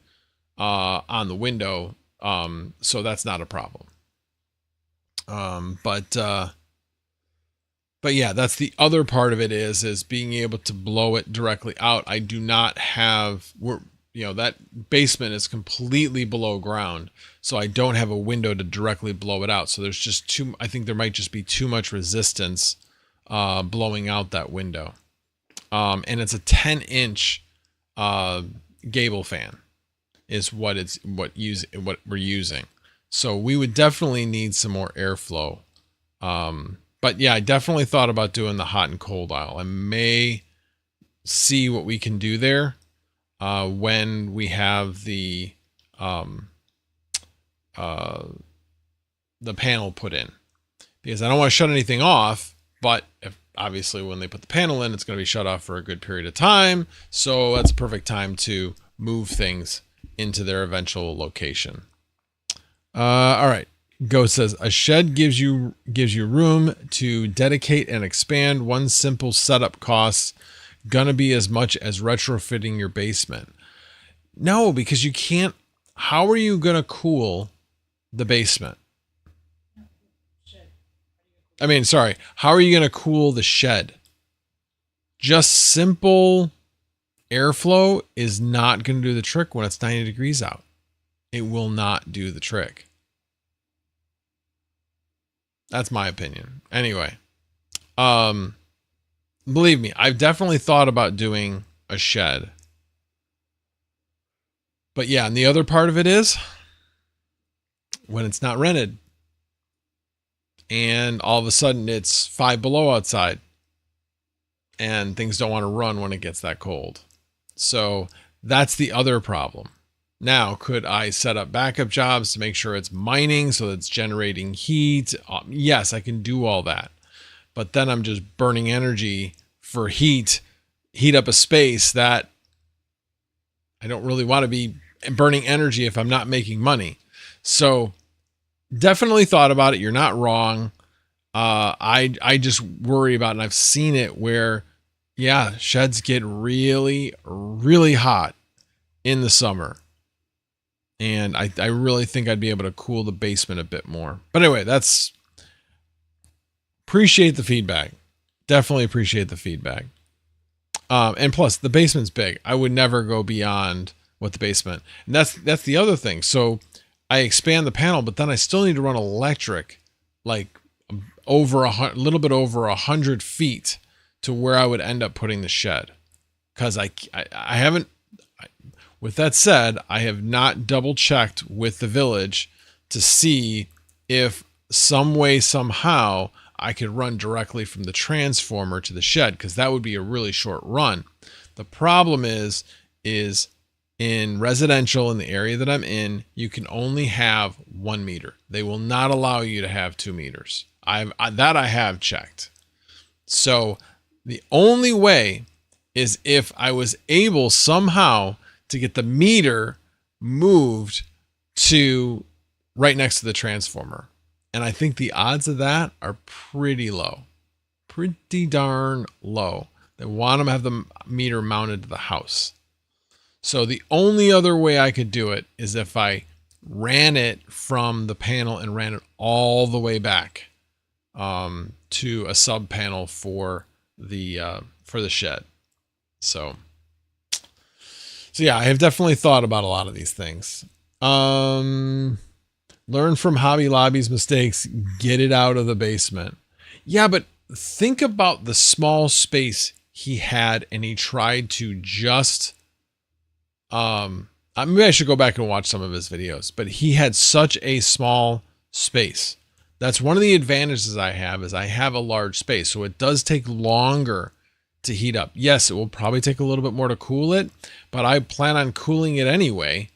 A: on the window, so that's not a problem. But yeah, that's the other part of it is being able to blow it directly out. I do not have, that basement is completely below ground, so I don't have a window to directly blow it out. So there's just I think there might just be too much resistance blowing out that window. And it's a 10-inch gable fan is what we're using. So we would definitely need some more airflow. But yeah, I definitely thought about doing the hot and cold aisle. I may see what we can do there when we have the panel put in, because I don't want to shut anything off, but obviously when they put the panel in, it's going to be shut off for a good period of time. So that's a perfect time to move things into their eventual location. All right. Go says a shed gives you room to dedicate and expand. One simple setup costs gonna be as much as retrofitting your basement. No, because you can't. How are you gonna cool the basement? I mean, sorry. How are you gonna cool the shed? Just simple airflow is not gonna do the trick when it's 90 degrees out. It will not do the trick. That's my opinion. Anyway, believe me, I've definitely thought about doing a shed. But yeah, and the other part of it is when it's not rented and all of a sudden it's 5 below outside and things don't want to run when it gets that cold. So that's the other problem. Now, could I set up backup jobs to make sure it's mining so it's generating heat? Yes, I can do all that. But then I'm just burning energy for heat up a space that I don't really want to be burning energy if I'm not making money. So definitely thought about it. You're not wrong. I just worry about it, and I've seen it where, yeah, sheds get really, really hot in the summer. And I really think I'd be able to cool the basement a bit more. But anyway, appreciate the feedback. Definitely appreciate the feedback. And plus, the basement's big. I would never go beyond what the basement. And that's the other thing. So I expand the panel, but then I still need to run electric, like over a little bit over 100 feet to where I would end up putting the shed. Because I haven't. With that said, I have not double checked with the village to see if some way, somehow, I could run directly from the transformer to the shed, because that would be a really short run. The problem is in residential, in the area that I'm in, you can only have 1 meter. They will not allow you to have 2 meters. I have checked. So the only way is if I was able somehow to get the meter moved to right next to the transformer. And I think the odds of that are pretty low. Pretty darn low. They want them to have the meter mounted to the house. So the only other way I could do it is if I ran it from the panel and ran it all the way back to a sub panel for the shed. So yeah, I have definitely thought about a lot of these things. Learn from Hobby Lobby's mistakes, get it out of the basement. Yeah, but think about the small space he had, and he tried to just, maybe I should go back and watch some of his videos, but he had such a small space. That's one of the advantages I have, is I have a large space. So it does take longer to heat up. Yes, it will probably take a little bit more to cool it, but I plan on cooling it anyway.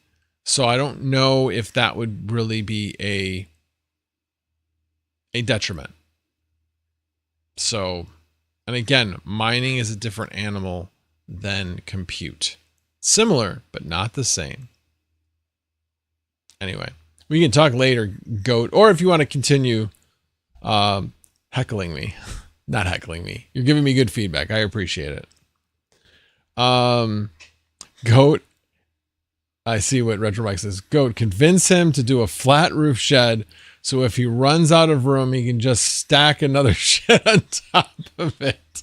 A: So I don't know if that would really be a detriment. So, and again, mining is a different animal than compute. Similar, but not the same. Anyway, we can talk later, Goat, or if you want to continue heckling me. Not heckling me. You're giving me good feedback. I appreciate it. Goat. I see what Retro Mike says. Goat, convince him to do a flat roof shed, so if he runs out of room, he can just stack another shed on top of it.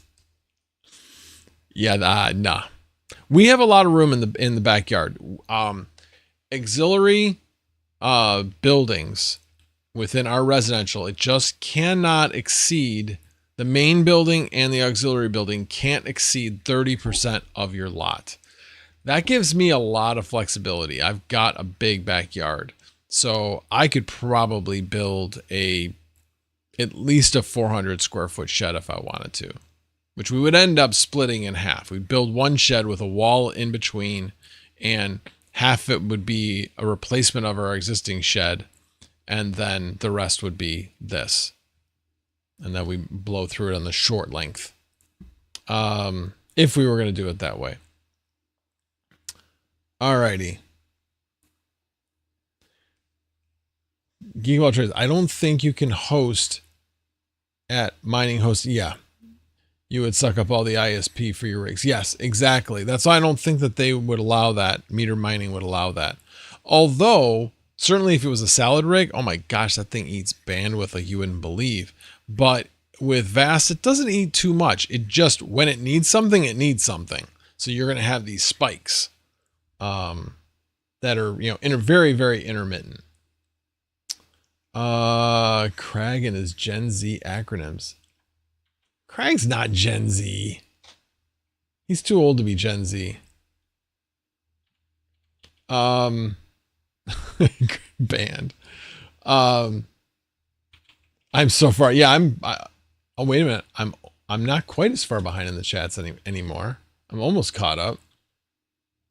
A: Yeah, nah. We have a lot of room in the backyard. Auxiliary buildings within our residential, it just cannot exceed. The main building and the auxiliary building can't exceed 30% of your lot. That gives me a lot of flexibility. I've got a big backyard, so I could probably build at least a 400 square foot shed if I wanted to, which we would end up splitting in half. We'd build one shed with a wall in between, and half of it would be a replacement of our existing shed, and then the rest would be this. And then we blow through it on the short length. If we were going to do it that way. Alrighty. Geekball Trades. I don't think you can host at mining host. Yeah. You would suck up all the ISP for your rigs. Yes, exactly. That's why I don't think that they would allow that. Meter mining would allow that. Although, certainly if it was a salad rig, oh my gosh, that thing eats bandwidth like you wouldn't believe. But with VAST, it doesn't eat too much. It just, when it needs something, it needs something. So you're going to have these spikes that are, very, very intermittent. Craig and his Gen Z acronyms. Craig's not Gen Z. He's too old to be Gen Z. Banned. I'm so far. Yeah, oh, wait a minute. I'm not quite as far behind in the chats anymore. I'm almost caught up.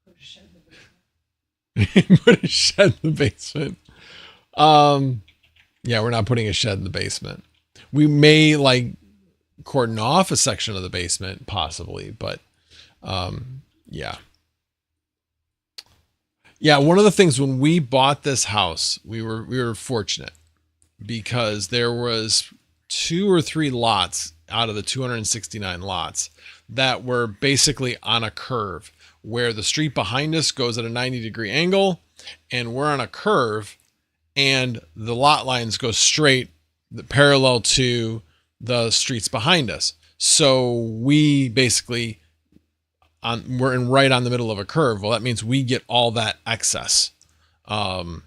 B: Put a shed in the basement.
A: Put a shed in the basement. Yeah, we're not putting a shed in the basement. We may cordon off a section of the basement possibly, but yeah. One of the things when we bought this house, we were fortunate because there was 2 or 3 lots out of the 269 lots that were basically on a curve where the street behind us goes at a 90-degree angle and we're on a curve and the lot lines go straight parallel to the streets behind us. So we basically we're right on the middle of a curve. Well, that means we get all that excess. And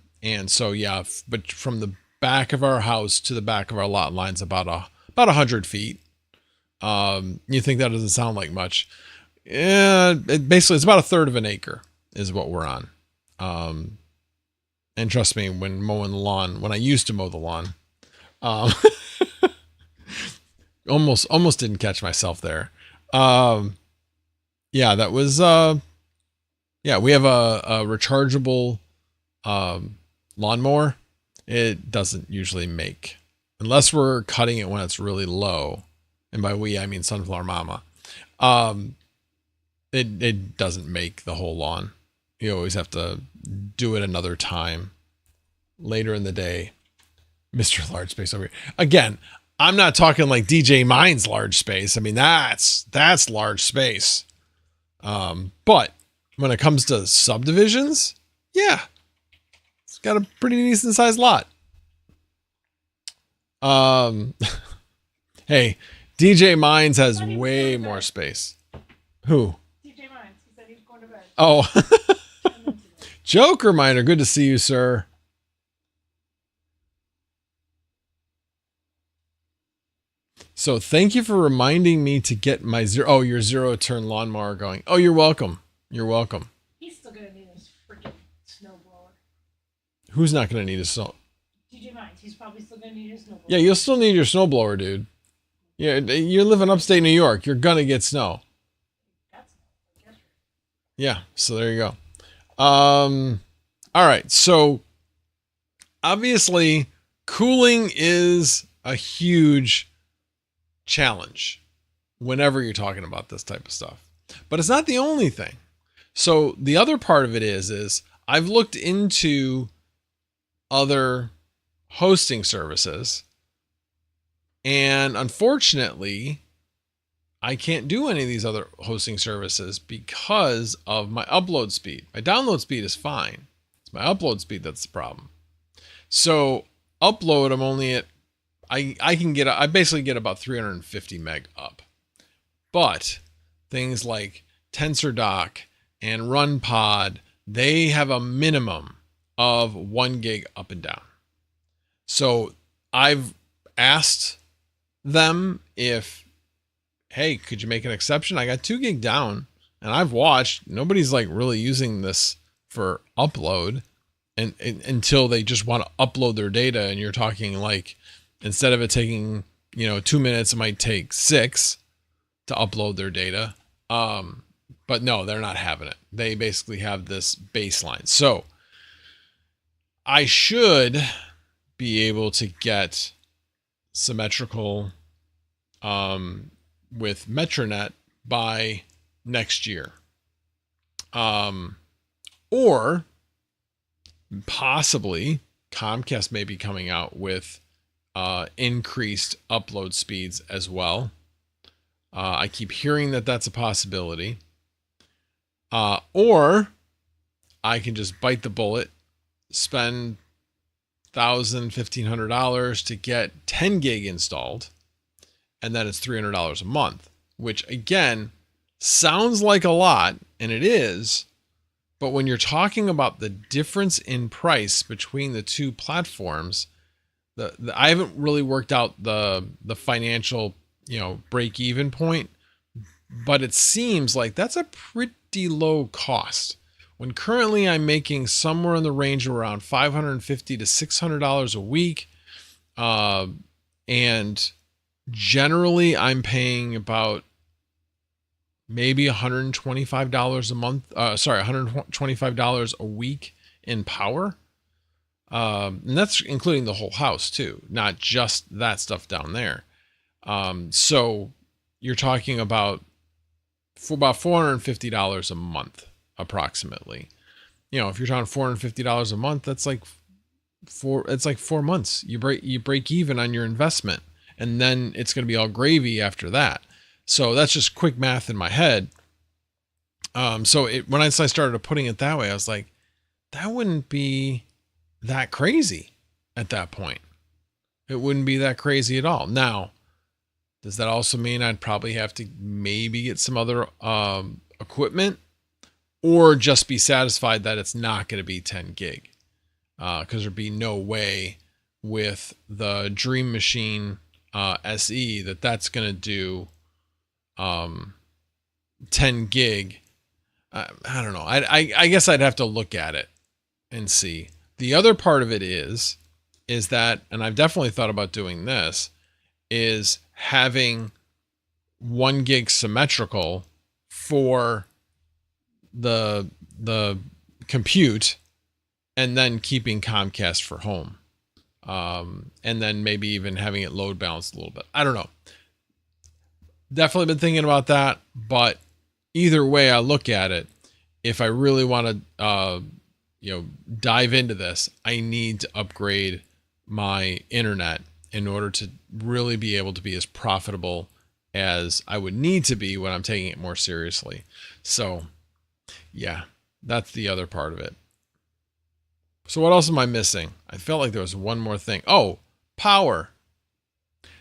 A: so, yeah, but from the back of our house to the back of our lot lines, about 100 feet. You think that doesn't sound like much. Yeah, basically it's about 1/3 of an acre is what we're on. And trust me, when mowing the lawn, when I used to mow the lawn, almost didn't catch myself there. Yeah, that was, yeah, we have a rechargeable, lawnmower. It doesn't usually make, unless we're cutting it when it's really low. And by we, I mean Sunflower Mama. It doesn't make the whole lawn. You always have to do it another time later in the day. Mr. Large Space over here. Again, I'm not talking like DJ Mine's large space. I mean, that's large space. But when it comes to subdivisions, yeah, it's got a pretty decent sized lot. Hey, DJ Mines has way more space. Who?
B: DJ Mines. He said he was going to bed.
A: Oh, Joker Miner. Good to see you, sir. So thank you for reminding me to get my your 0-turn lawnmower going. Oh, you're welcome. You're welcome.
B: He's still going to need his freaking snowblower.
A: Who's not going to need a snow?
B: DJ Mines. He's probably still going to need his snowblower.
A: Yeah, you'll still need your snowblower, dude. Yeah, you're living upstate New York. You're going to get snow. Yeah, so there you go. All right, so obviously cooling is a huge challenge whenever you're talking about this type of stuff, but it's not the only thing. So the other part of it is I've looked into other hosting services, and unfortunately I can't do any of these other hosting services because of my upload speed. My download speed is fine. It's my upload speed that's the problem. So upload, I'm only at, I basically get about 350 meg up. But things like TensorDoc and RunPod, they have a minimum of 1 gig up and down. So I've asked them if, hey, could you make an exception? I got 2 gig down and I've watched, nobody's like really using this for upload and until they just want to upload their data. And you're talking like, instead of it taking, 2 minutes, it might take 6 to upload their data. But no, they're not having it. They basically have this baseline. So I should be able to get symmetrical with Metronet by next year. Or possibly Comcast may be coming out with increased upload speeds as well. I keep hearing that that's a possibility. Or I can just bite the bullet, spend $1,000, $1,500 to get 10 gig installed, and then it's $300 a month, which again sounds like a lot, and it is. But when you're talking about the difference in price between the two platforms, I haven't really worked out the financial, break even point, but it seems like that's a pretty low cost. When currently I'm making somewhere in the range of around $550 to $600 a week, and generally I'm paying about maybe $125 a month. $125 a week in power. And that's including the whole house too, not just that stuff down there. So you're talking about $450 a month, approximately. If you're talking $450 a month, that's like 4 months. You break even on your investment, and then it's going to be all gravy after that. So that's just quick math in my head. So when I started putting it that way, I was like, that wouldn't be that crazy at that point. It wouldn't be that crazy at all. Now, does that also mean I'd probably have to maybe get some other equipment, or just be satisfied that it's not going to be 10 gig? Because there'd be no way with the Dream Machine SE that's going to do 10 gig. I don't know. I guess I'd have to look at it and see. The other part of it is that, and I've definitely thought about doing this, is having 1 gig symmetrical for the compute, and then keeping Comcast for home. And then maybe even having it load balanced a little bit. I don't know. Definitely been thinking about that, but either way I look at it, if I really want to, dive into this, I need to upgrade my internet in order to really be able to be as profitable as I would need to be when I'm taking it more seriously. So yeah, that's the other part of it. So what else am I missing? I felt like there was one more thing. Oh, power.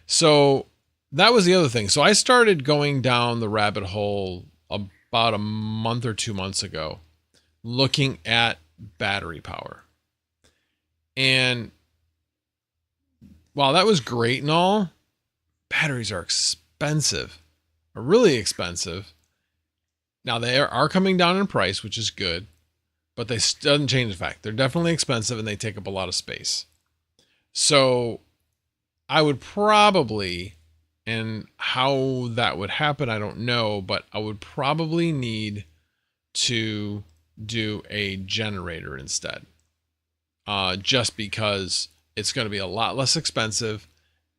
A: So that was the other thing. So I started going down the rabbit hole about a month or 2 months ago, looking at battery power. And while that was great and all, batteries are expensive, are really expensive. Now they are coming down in price, which is good, but they doesn't change the fact they're definitely expensive and they take up a lot of space. So I would probably, and how that would happen, I don't know, but I would probably need to do a generator instead. Just because it's going to be a lot less expensive,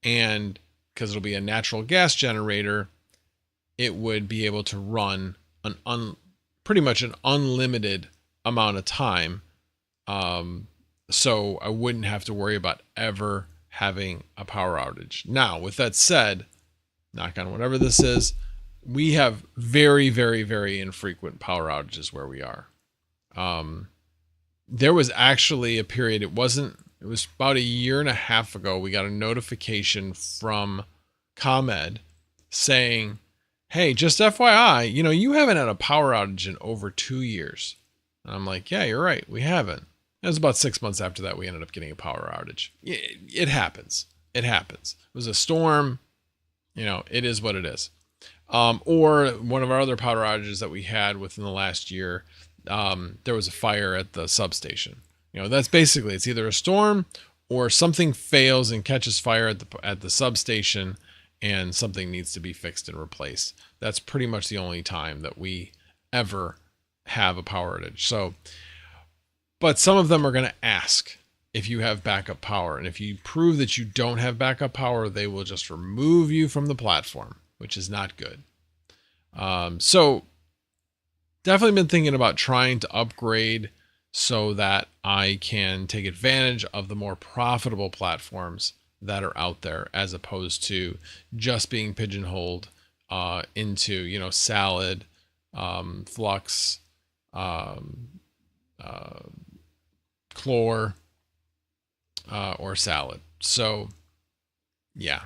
A: and because it'll be a natural gas generator, it would be able to run pretty much an unlimited amount of time. So I wouldn't have to worry about ever having a power outage. Now, with that said, knock on whatever this is, we have very, very, very infrequent power outages where we are. There was actually a period, it was about 1.5 years ago, we got a notification from ComEd saying, hey, just FYI, you haven't had a power outage in over 2 years. And I'm like, yeah, you're right, we haven't. It was about 6 months after that we ended up getting a power outage. It happens. It happens. It was a storm. It is what it is. Or one of our other power outages that we had within the last year, there was a fire at the substation. That's basically, it's either a storm or something fails and catches fire at the substation and something needs to be fixed and replaced. That's pretty much the only time that we ever have a power outage. So, but some of them are going to ask if you have backup power. And if you prove that you don't have backup power, they will just remove you from the platform, which is not good. So definitely been thinking about trying to upgrade so that I can take advantage of the more profitable platforms that are out there, as opposed to just being pigeonholed into, you know, Salad, Flux, Chlor, or Salad. So yeah.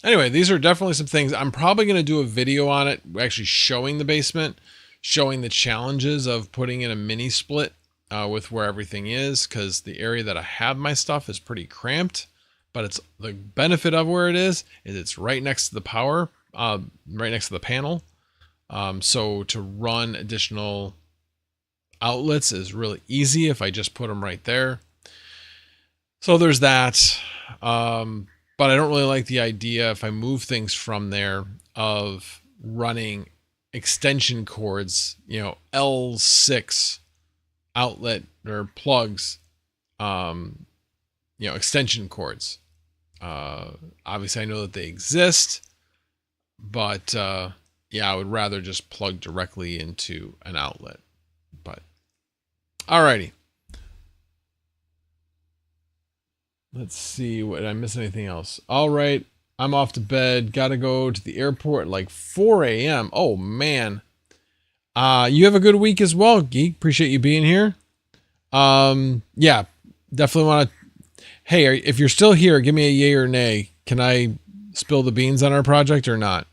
A: Anyway, these are definitely some things. I'm probably going to do a video on it, actually showing the basement, showing the challenges of putting in a mini split with where everything is, because the area that I have my stuff is pretty cramped. But it's the benefit of where it is it's right next to the power, right next to the panel. So to run additional outlets is really easy if I just put them right there. So there's that. But I don't really like the idea, if I move things from there, of running extension cords, you know, L6 outlet or plugs, you know, extension cords. Obviously I know that they exist, but yeah, I would rather just plug directly into an outlet. But alrighty. Let's see, did I miss anything else? All right, I'm off to bed. Got to go to the airport at like 4 a.m. Oh man. You have a good week as well, Geek. Appreciate you being here. Yeah, definitely want to. Hey, if you're still here, give me a yay or nay. Can I spill the beans on our project or not?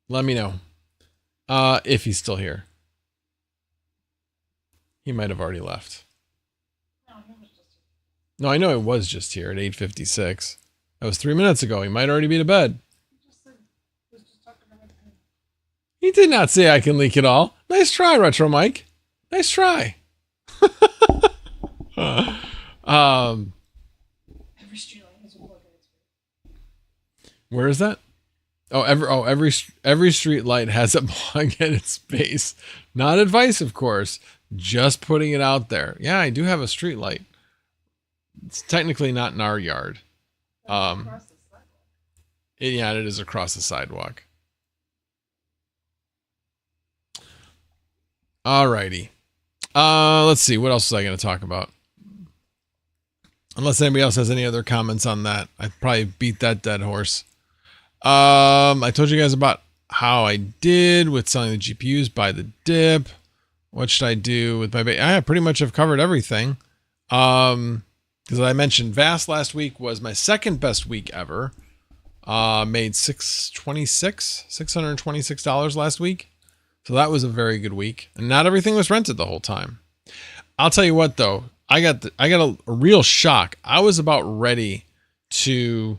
A: Let me know. If he's still here. He might have already left. No, I know it was just here at 8:56. That was 3 minutes ago. He might already be to bed. He did not say I can leak it all. Nice try, Retro Mike. Nice try.
B: Every streetlight has a plug in its base.
A: Where is that? Every street light has a plug in its base. Not advice, of course. Just putting it out there. Yeah, I do have a street light. It's technically not in our yard.
B: Across the sidewalk.
A: Yeah, it is across the sidewalk. Alrighty. Let's see. What else was I going to talk about? Unless anybody else has any other comments on that. I probably beat that dead horse. I told you guys about how I did with selling the GPUs by the dip. What should I do with my I pretty much have covered everything. Because I mentioned Vast last week was my second best week ever. Made $626 last week. So that was a very good week. And not everything was rented the whole time. I'll tell you what though, I got a real shock. I was about ready to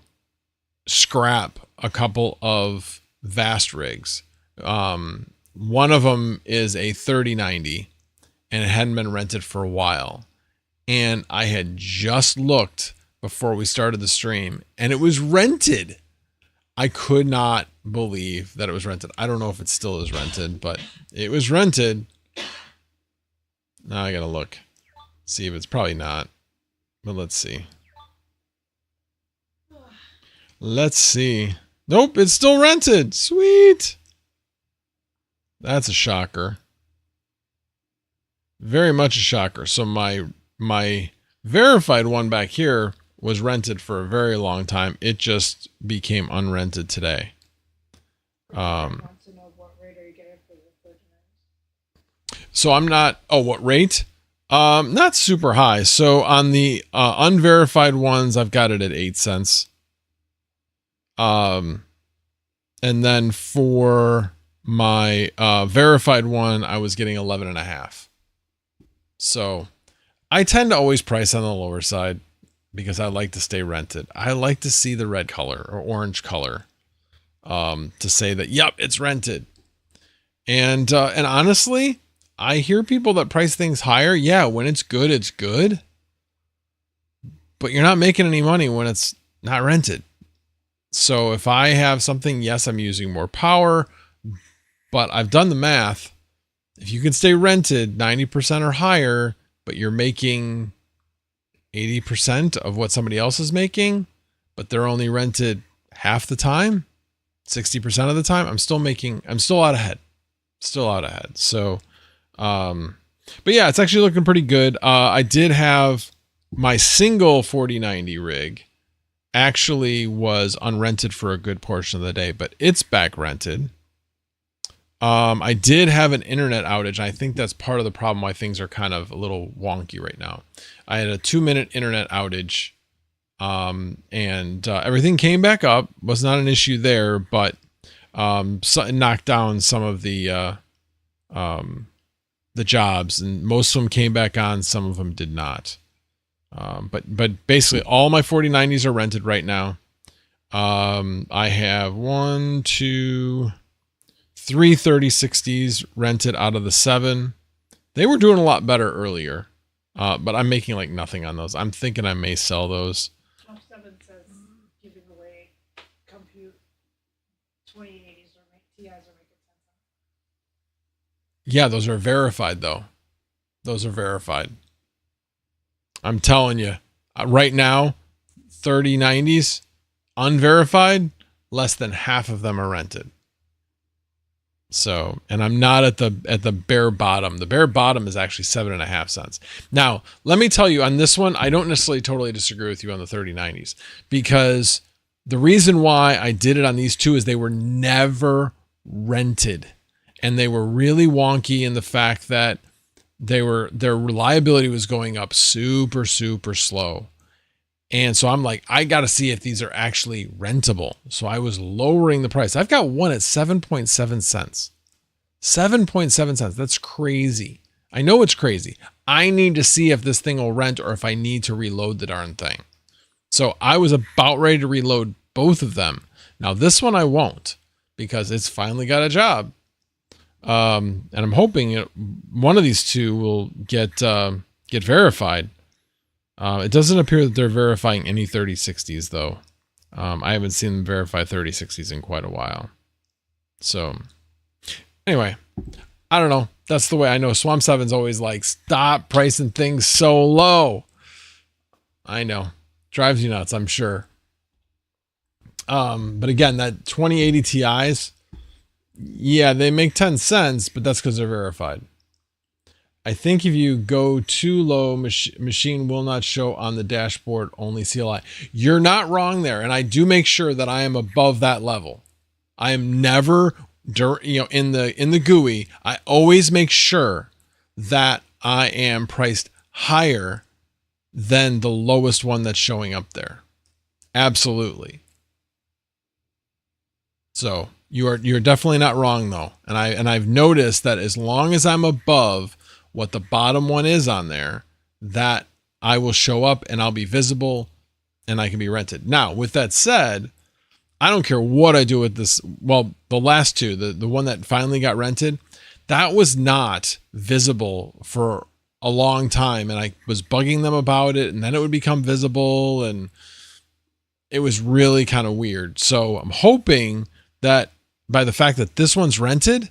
A: scrap a couple of Vast rigs. One of them is a 3090 and it hadn't been rented for a while. And I had just looked before we started the stream and it was rented. I could not believe that it was rented. I don't know if it still is rented, but it was rented. Now I gotta look. See if it's probably not. But let's see. Let's see. Nope, it's still rented. Sweet. That's a shocker. Very much a shocker. So my verified one back here was rented for a very long time. It just became unrented today. So I'm not, what rate? Not super high. So on the unverified ones, I've got it at 8 cents. And then for my verified one, I was getting 11.5. So I tend to always price on the lower side because I like to stay rented. I like to see the red color or orange color to say that, yep, it's rented. And honestly, I hear people that price things higher. Yeah, when it's good, it's good. But you're not making any money when it's not rented. So if I have something, yes, I'm using more power, but I've done the math. If you can stay rented 90% or higher, but you're making 80% of what somebody else is making, but they're only rented half the time, 60% of the time, I'm still out ahead. Still out ahead. So, but yeah, it's actually looking pretty good. I did have my single 4090 rig actually was unrented for a good portion of the day, but it's back rented. I did have an internet outage. I think that's part of the problem why things are kind of a little wonky right now. I had a 2-minute internet outage, and everything came back up. Was not an issue there, but so it knocked down some of the jobs, and most of them came back on. Some of them did not. But basically all my 4090s are rented right now. I have 1, 2, 3 3060s rented out of the 7. They were doing a lot better earlier, but I'm making like nothing on those. I'm thinking I may sell those.
B: Top 7 says giving away compute 2080s or TIs are making 10 cents.
A: Yeah, those are verified though. Those are verified. I'm telling you, right now, 3090s, unverified, less than half of them are rented. So, and I'm not at the bare bottom. The bare bottom is actually 7.5 cents. Now, let me tell you on this one, I don't necessarily totally disagree with you on the 3090s, because the reason why I did it on these two is they were never rented, and they were really wonky in the fact that their reliability was going up super slow. And so I'm like, I got to see if these are actually rentable. So I was lowering the price. I've got one at 7.7 cents. 7.7 cents. That's crazy. I know it's crazy. I need to see if this thing will rent or if I need to reload the darn thing. So I was about ready to reload both of them. Now this one I won't, because it's finally got a job. And I'm hoping one of these two will get verified. It doesn't appear that they're verifying any 3060s though. I haven't seen them verify 3060s in quite a while. So anyway, I don't know. That's the way I know. Swamp 7's always like, stop pricing things so low. I know. Drives you nuts, I'm sure. But again, that 2080 Ti's, yeah, they make 10 cents, but that's because they're verified. I think if you go too low, machine will not show on the dashboard, only CLI. You're not wrong there. And I do make sure that I am above that level. I am never, in the GUI, I always make sure that I am priced higher than the lowest one that's showing up there. Absolutely. So you're definitely not wrong though. And I've noticed that as long as I'm above what the bottom one is on there, that I will show up and I'll be visible and I can be rented. Now, with that said, I don't care what I do with this. Well, the last two, the one that finally got rented, that was not visible for a long time. And I was bugging them about it, and then it would become visible, and it was really kind of weird. So I'm hoping that by the fact that this one's rented,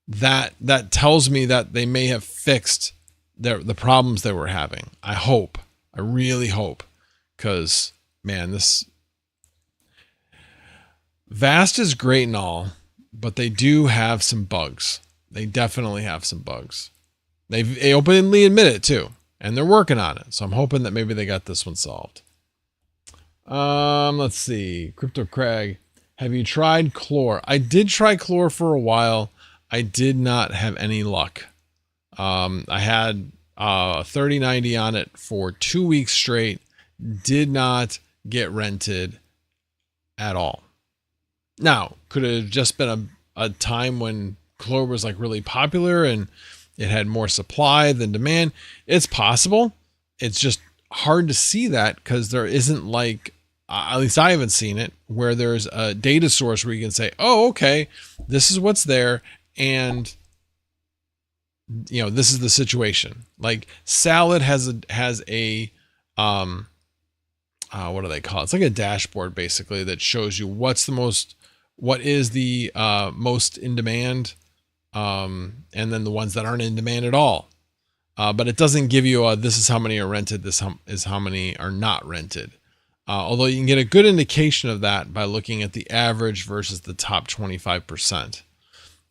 A: that tells me that they may have fixed the problems they were having. I hope. I really hope. Because, man, this Vast is great and all, but they do have some bugs. They definitely have some bugs. They openly admit it too, and they're working on it. So I'm hoping that maybe they got this one solved. Let's see. Crypto Craig, have you tried Chlor? I did try Chlor for a while. I did not have any luck. I had 3090 on it for 2 weeks straight. Did not get rented at all. Now, could it have just been a time when Chlor was like really popular and it had more supply than demand? It's possible. It's just hard to see that because there isn't like, at least I haven't seen it, where there's a data source where you can say, oh, okay, this is what's there. And, you know, this is the situation. Like Salad has a what do they call it? It's like a dashboard basically that shows you what is the most in demand, and then the ones that aren't in demand at all. But it doesn't give you this is how many are rented, this is how many are not rented. Although you can get a good indication of that by looking at the average versus the top 25%.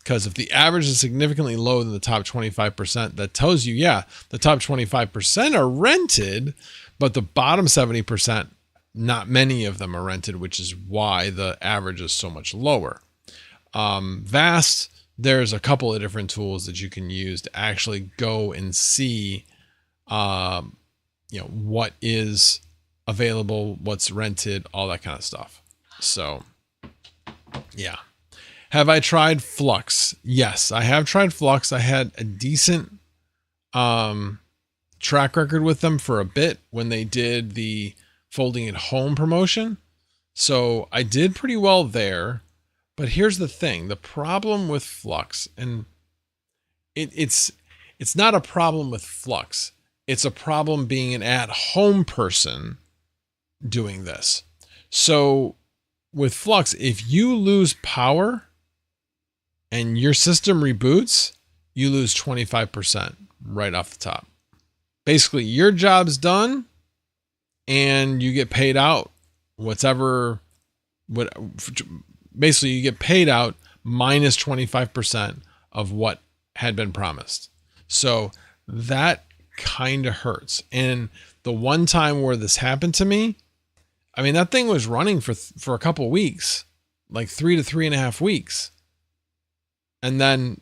A: Because if the average is significantly lower than the top 25%, that tells you, yeah, the top 25% are rented, but the bottom 70%, not many of them are rented, which is why the average is so much lower. Vast, there's a couple of different tools that you can use to actually go and see, what is available, what's rented, all that kind of stuff. So, yeah. Have I tried Flux? Yes, I have tried Flux. I had a decent track record with them for a bit when they did the folding at home promotion. So I did pretty well there. But here's the thing. The problem with Flux, and it's not a problem with Flux. It's a problem being an at-home person doing this. So with Flux, if you lose power and your system reboots, you lose 25% right off the top. Basically, your job's done and you get paid out basically you get paid out minus 25% of what had been promised. So that kind of hurts. And the one time where this happened to me, I mean, that thing was running for a couple weeks, like 3 to 3.5 weeks. And then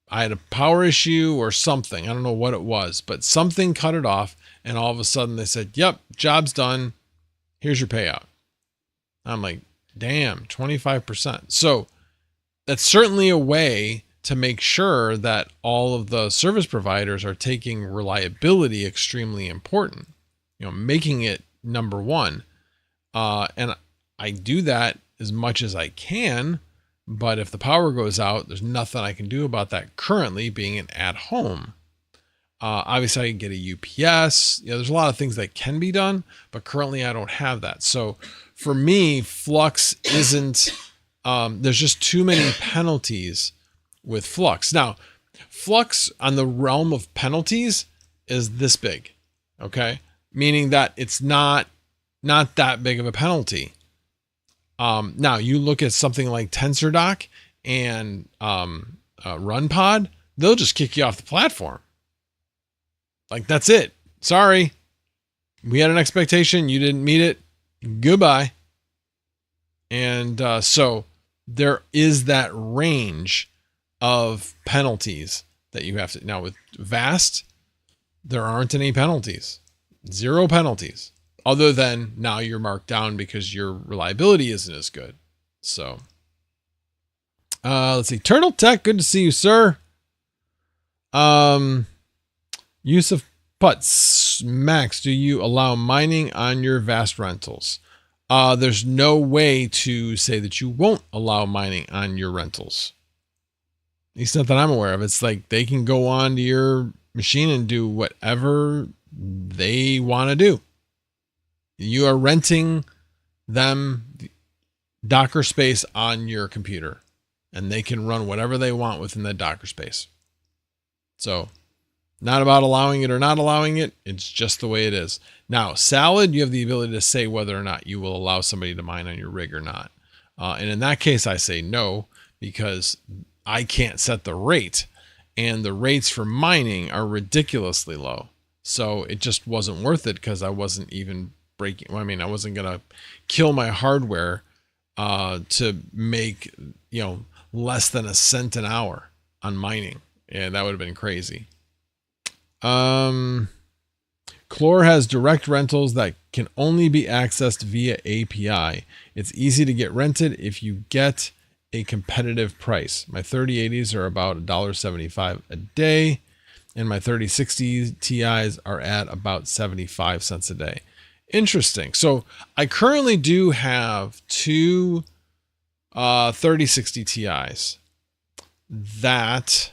A: I had a power issue or something. I don't know what it was, but something cut it off. And all of a sudden they said, yep, job's done. Here's your payout. I'm like, damn, 25%. So that's certainly a way to make sure that all of the service providers are taking reliability extremely important, making it number one. And I do that as much as I can. But if the power goes out, there's nothing I can do about that currently, being an at home. Obviously, I can get a UPS. There's a lot of things that can be done, but currently I don't have that. So for me, Flux isn't, there's just too many penalties with Flux. Now, Flux on the realm of penalties is this big, okay? Meaning that it's not that big of a penalty. Now you look at something like TensorDoc and RunPod, they'll just kick you off the platform. Like, that's it. Sorry. We had an expectation. You didn't meet it. Goodbye. And so there is that range of penalties that you have to. Now with Vast, there aren't any penalties. 0 penalties. Other than now you're marked down because your reliability isn't as good. So let's see. Turtle Tech, good to see you, sir. Yusuf Putz, Max, do you allow mining on your Vast rentals? There's no way to say that you won't allow mining on your rentals. At least not that I'm aware of. It's like they can go on to your machine and do whatever they want to do. You are renting them Docker space on your computer, and they can run whatever they want within that Docker space. So not about allowing it or not allowing it. It's just the way it is. Now, Salad, you have the ability to say whether or not you will allow somebody to mine on your rig or not. And in that case, I say no, because I can't set the rate, and the rates for mining are ridiculously low. So it just wasn't worth it, because I wasn't even breaking. I mean, I wasn't going to kill my hardware to make, less than a cent an hour on mining. And that would have been crazy. Chlor has direct rentals that can only be accessed via API. It's easy to get rented if you get a competitive price. My 3080s are about $1.75 a day, and my 3060 Ti's are at about 75 cents a day. Interesting. So I currently do have 2 3060 Ti's that,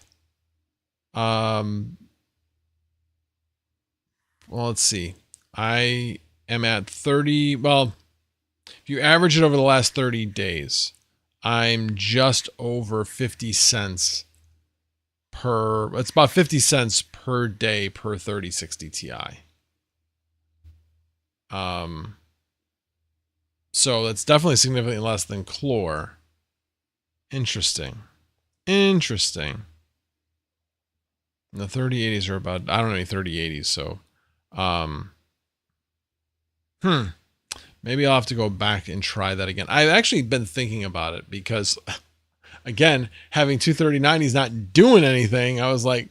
A: well, let's see. I am at 30. Well, if you average it over the last 30 days, I'm just over 50 cents per, it's about 50 cents per day per 3060 Ti. So that's definitely significantly less than Chlor. Interesting. Interesting. And the 3080s are about, I don't know any 3080s, so maybe I'll have to go back and try that again. I've actually been thinking about it because, again, having two 3090s not doing anything, I was like,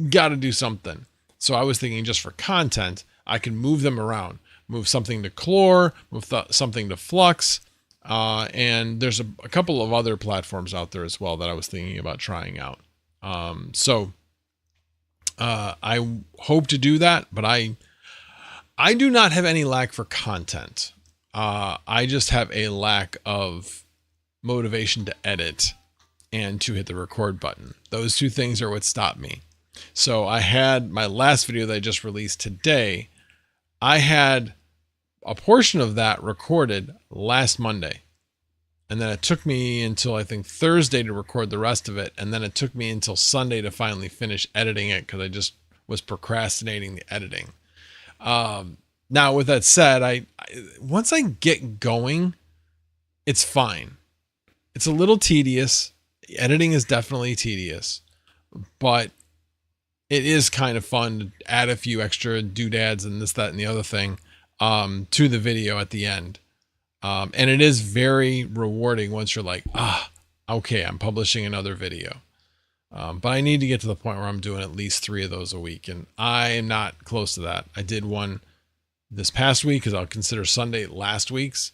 A: got to do something. So I was thinking just for content, I can move them around, move something to Chlor, move something to Flux, and there's a couple of other platforms out there as well that I was thinking about trying out. I hope to do that, but I do not have any lack for content. I just have a lack of motivation to edit and to hit the record button. Those two things are what stopped me. So I had my last video that I just released today. I had a portion of that recorded last Monday. And then it took me until I think Thursday to record the rest of it. And then it took me until Sunday to finally finish editing it because I just was procrastinating the editing. Now, with that said, I once I get going, it's fine. It's a little tedious. Editing is definitely tedious, but it is kind of fun to add a few extra doodads and this, that, and the other thing to the video at the end. And it is very rewarding once you're like, okay, I'm publishing another video. But I need to get to the point where I'm doing at least 3 of those a week. And I am not close to that. I did one this past week because I'll consider Sunday last week's.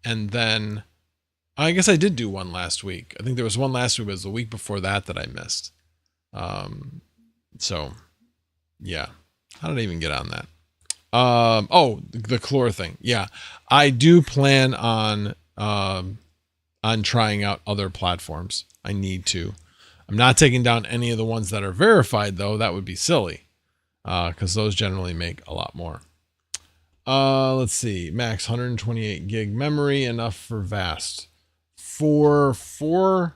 A: And then I guess I did do one last week. I think there was one last week, but it was the week before that I missed. So yeah, how did I even get on that? The Chlor thing. Yeah, I do plan on trying out other platforms. I need to. I'm not taking down any of the ones that are verified though. That would be silly. Cause those generally make a lot more. Let's see, max 128 gig memory, enough for VAST. For 4,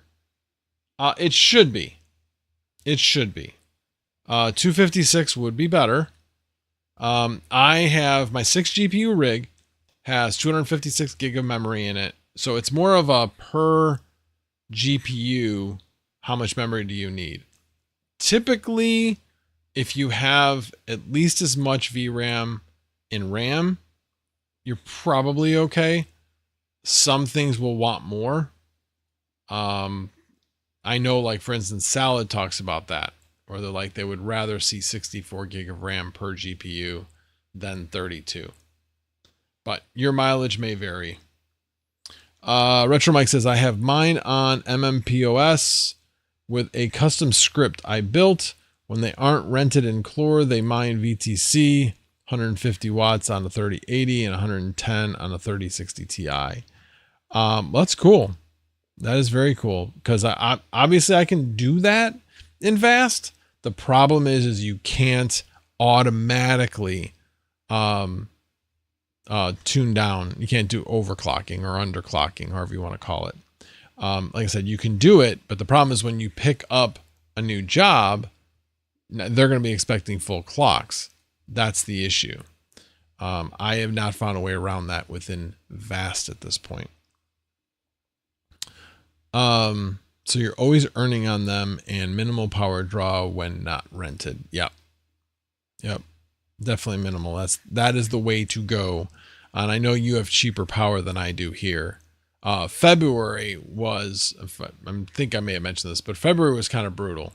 A: it should be. 256 would be better. I have my 6 GPU rig has 256 gig of memory in it. So it's more of a per GPU, how much memory do you need? Typically, if you have at least as much VRAM in RAM, you're probably okay. Some things will want more. I know, like, for instance, Salad talks about that, or they're like, they would rather see 64 gig of RAM per GPU than 32. But your mileage may vary. Retro Mike says, I have mine on MMPOS with a custom script I built. When they aren't rented in Chlor, they mine VTC, 150 watts on a 3080 and 110 on a 3060 Ti. That's cool. That is very cool because I obviously I can do that in VAST. The problem is you can't automatically tune down. You can't do overclocking or underclocking, however you want to call it. Like I said, you can do it, but the problem is when you pick up a new job, they're going to be expecting full clocks. That's the issue. I have not found a way around that within VAST at this point. So you're always earning on them and minimal power draw when not rented. Yep. Definitely minimal. That is the way to go. And I know you have cheaper power than I do here. February was, I think I may have mentioned this, but February was kind of brutal.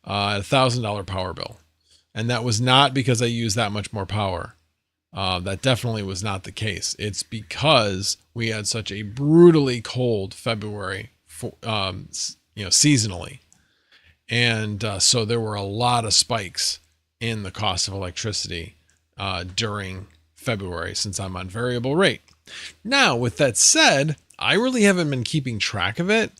A: $1,000 power bill. And that was not because I used that much more power. That definitely was not the case. It's because we had such a brutally cold February, seasonally. And so there were a lot of spikes in the cost of electricity during February since I'm on variable rate. Now, with that said, I really haven't been keeping track of it,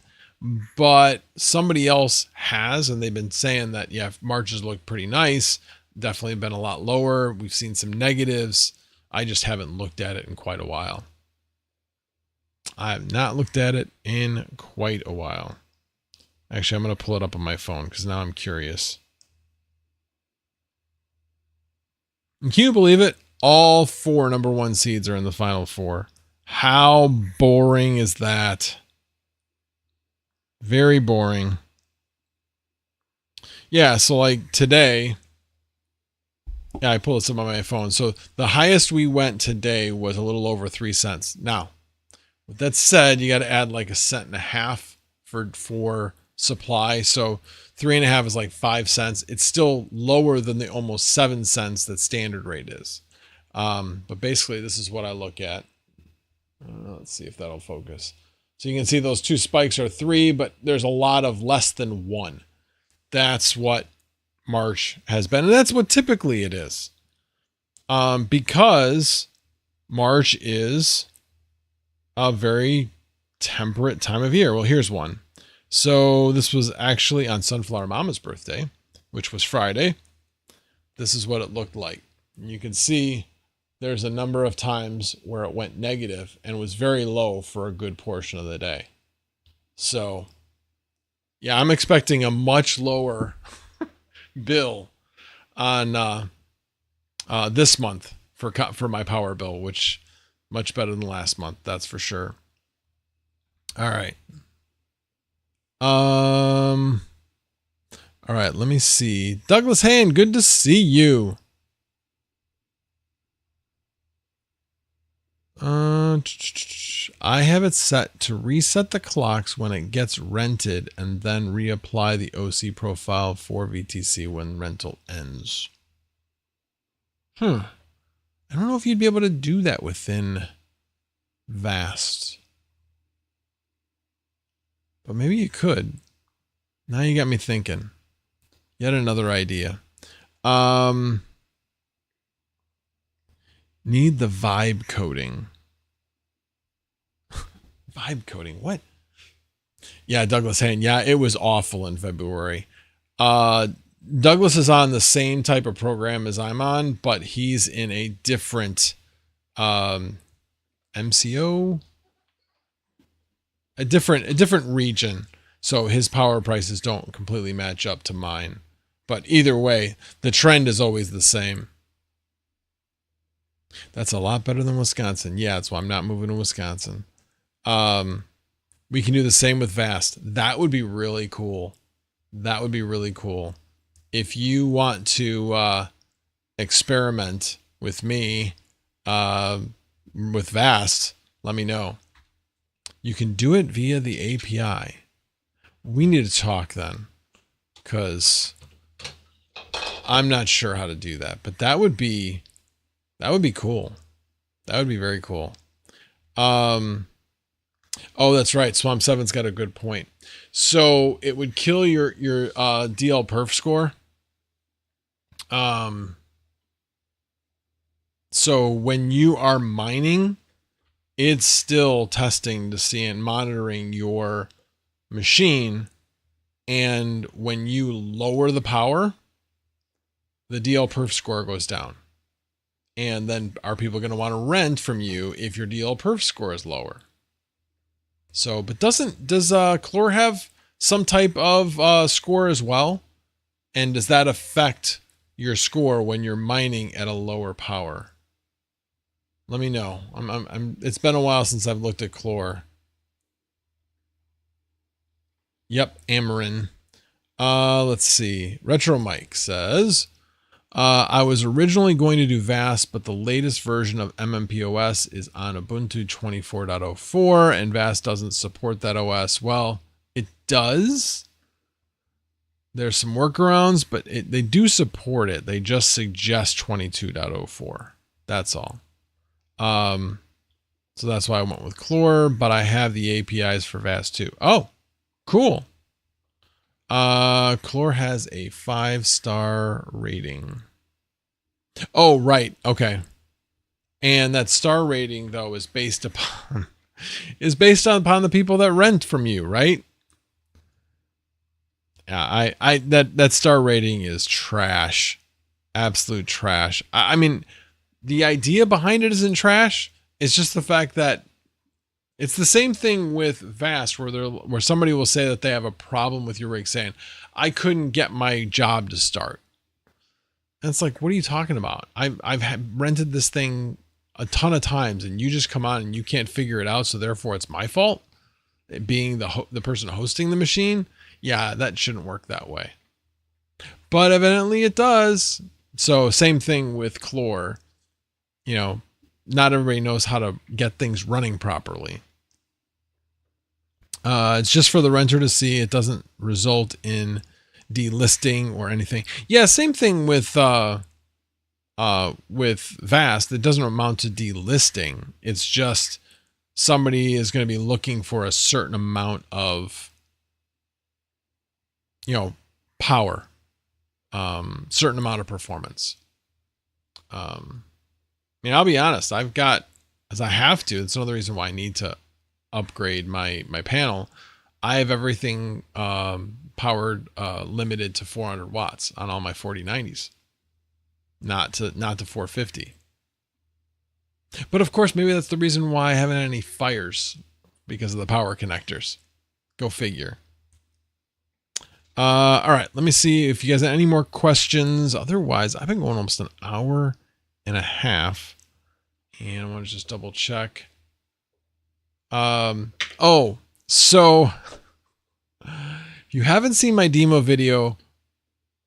A: but somebody else has, and they've been saying that, yeah, Marches look pretty nice. Definitely been a lot lower. We've seen some negatives. I just haven't looked at it in quite a while. I have not looked at it in quite a while. Actually, I'm going to pull it up on my phone because now I'm curious. And can you believe it? All 4 number 1 seeds are in the final 4. How boring is that? Very boring. Yeah, so like today, yeah, I pulled this up on my phone. So the highest we went today was a little over 3 cents. Now, with that said, you got to add like 1.5 cents for supply. So 3.5 is like 5 cents. It's still lower than the almost 7 cents that standard rate is. But basically, this is what I look at. Let's see if that'll focus. So you can see those two spikes are 3, but there's a lot of less than 1. That's what March has been. And that's what typically it is. Because March is a very temperate time of year. Well, here's one. So this was actually on Sunflower Mama's birthday, which was Friday. This is what it looked like. You can see there's a number of times where it went negative and was very low for a good portion of the day. So, yeah, I'm expecting a much lower bill on this month for my power bill, which much better than last month, that's for sure. All right. All right, let me see. Douglas Hand, good to see you. I have it set to reset the clocks when it gets rented and then reapply the OC profile for VTC when rental ends. I don't know if you'd be able to do that within Vast. But maybe you could. Now you got me thinking. Yet another idea. Need the vibe coding. Vibe coding? What? Yeah, Douglas Hayne. Yeah, it was awful in February. Douglas is on the same type of program as I'm on, but he's in a different MCO, a different region. So his power prices don't completely match up to mine. But either way, the trend is always the same. That's a lot better than Wisconsin. Yeah, that's why I'm not moving to Wisconsin. We can do the same with Vast. That would be really cool. That would be really cool. If you want to experiment with me with Vast, let me know. You can do it via the API. We need to talk then, because I'm not sure how to do that. But that would be cool. That would be very cool. Oh, that's right. Swamp 7's got a good point. So it would kill your DL perf score. So when you are mining, it's still testing to see and monitoring your machine. And when you lower the power, the DL perf score goes down. And then are people going to want to rent from you if your DL perf score is lower? So, but does Chlor have some type of score as well? And does that affect your score when you're mining at a lower power? Let me know. It's been a while since I've looked at Chlor. Yep, Amarin. Let's see. Retro Mike says, I was originally going to do Vast, but the latest version of MMPOS is on Ubuntu 24.04, and Vast doesn't support that OS. Well, it does. There's some workarounds, but they do support it. They just suggest 22.04. That's all. So that's why I went with Chlor, but I have the APIs for Vast too. Oh, cool. Chlor has a 5-star rating. Oh, right. Okay. And that star rating though is based upon the people that rent from you, right? Yeah, that star rating is trash. Absolute trash. I mean, the idea behind it isn't trash. It's just the fact that it's the same thing with Vast, where somebody will say that they have a problem with your rig, saying, I couldn't get my job to start. And it's like, what are you talking about? I've rented this thing a ton of times, and you just come on and you can't figure it out, so therefore it's my fault, being the person hosting the machine. Yeah, that shouldn't work that way. but evidently it does. So same thing with Chlor. You know, not everybody knows how to get things running properly. It's just for the renter to see. It doesn't result in delisting or anything. Yeah, same thing with Vast. It doesn't amount to delisting. It's just somebody is going to be looking for a certain amount of, you know, power, certain amount of performance. I mean, I'll be honest, I've got, as I have to, it's another reason why I need to upgrade my panel. I have everything powered limited to 400 watts on all my 4090s, not to 450. But of course, maybe that's the reason why I haven't had any fires, because of the power connectors. Go figure. All right, let me see if you guys have any more questions. Otherwise, I've been going almost an hour and a half, and I want to just double check. Oh, so if you haven't seen my DIMO video,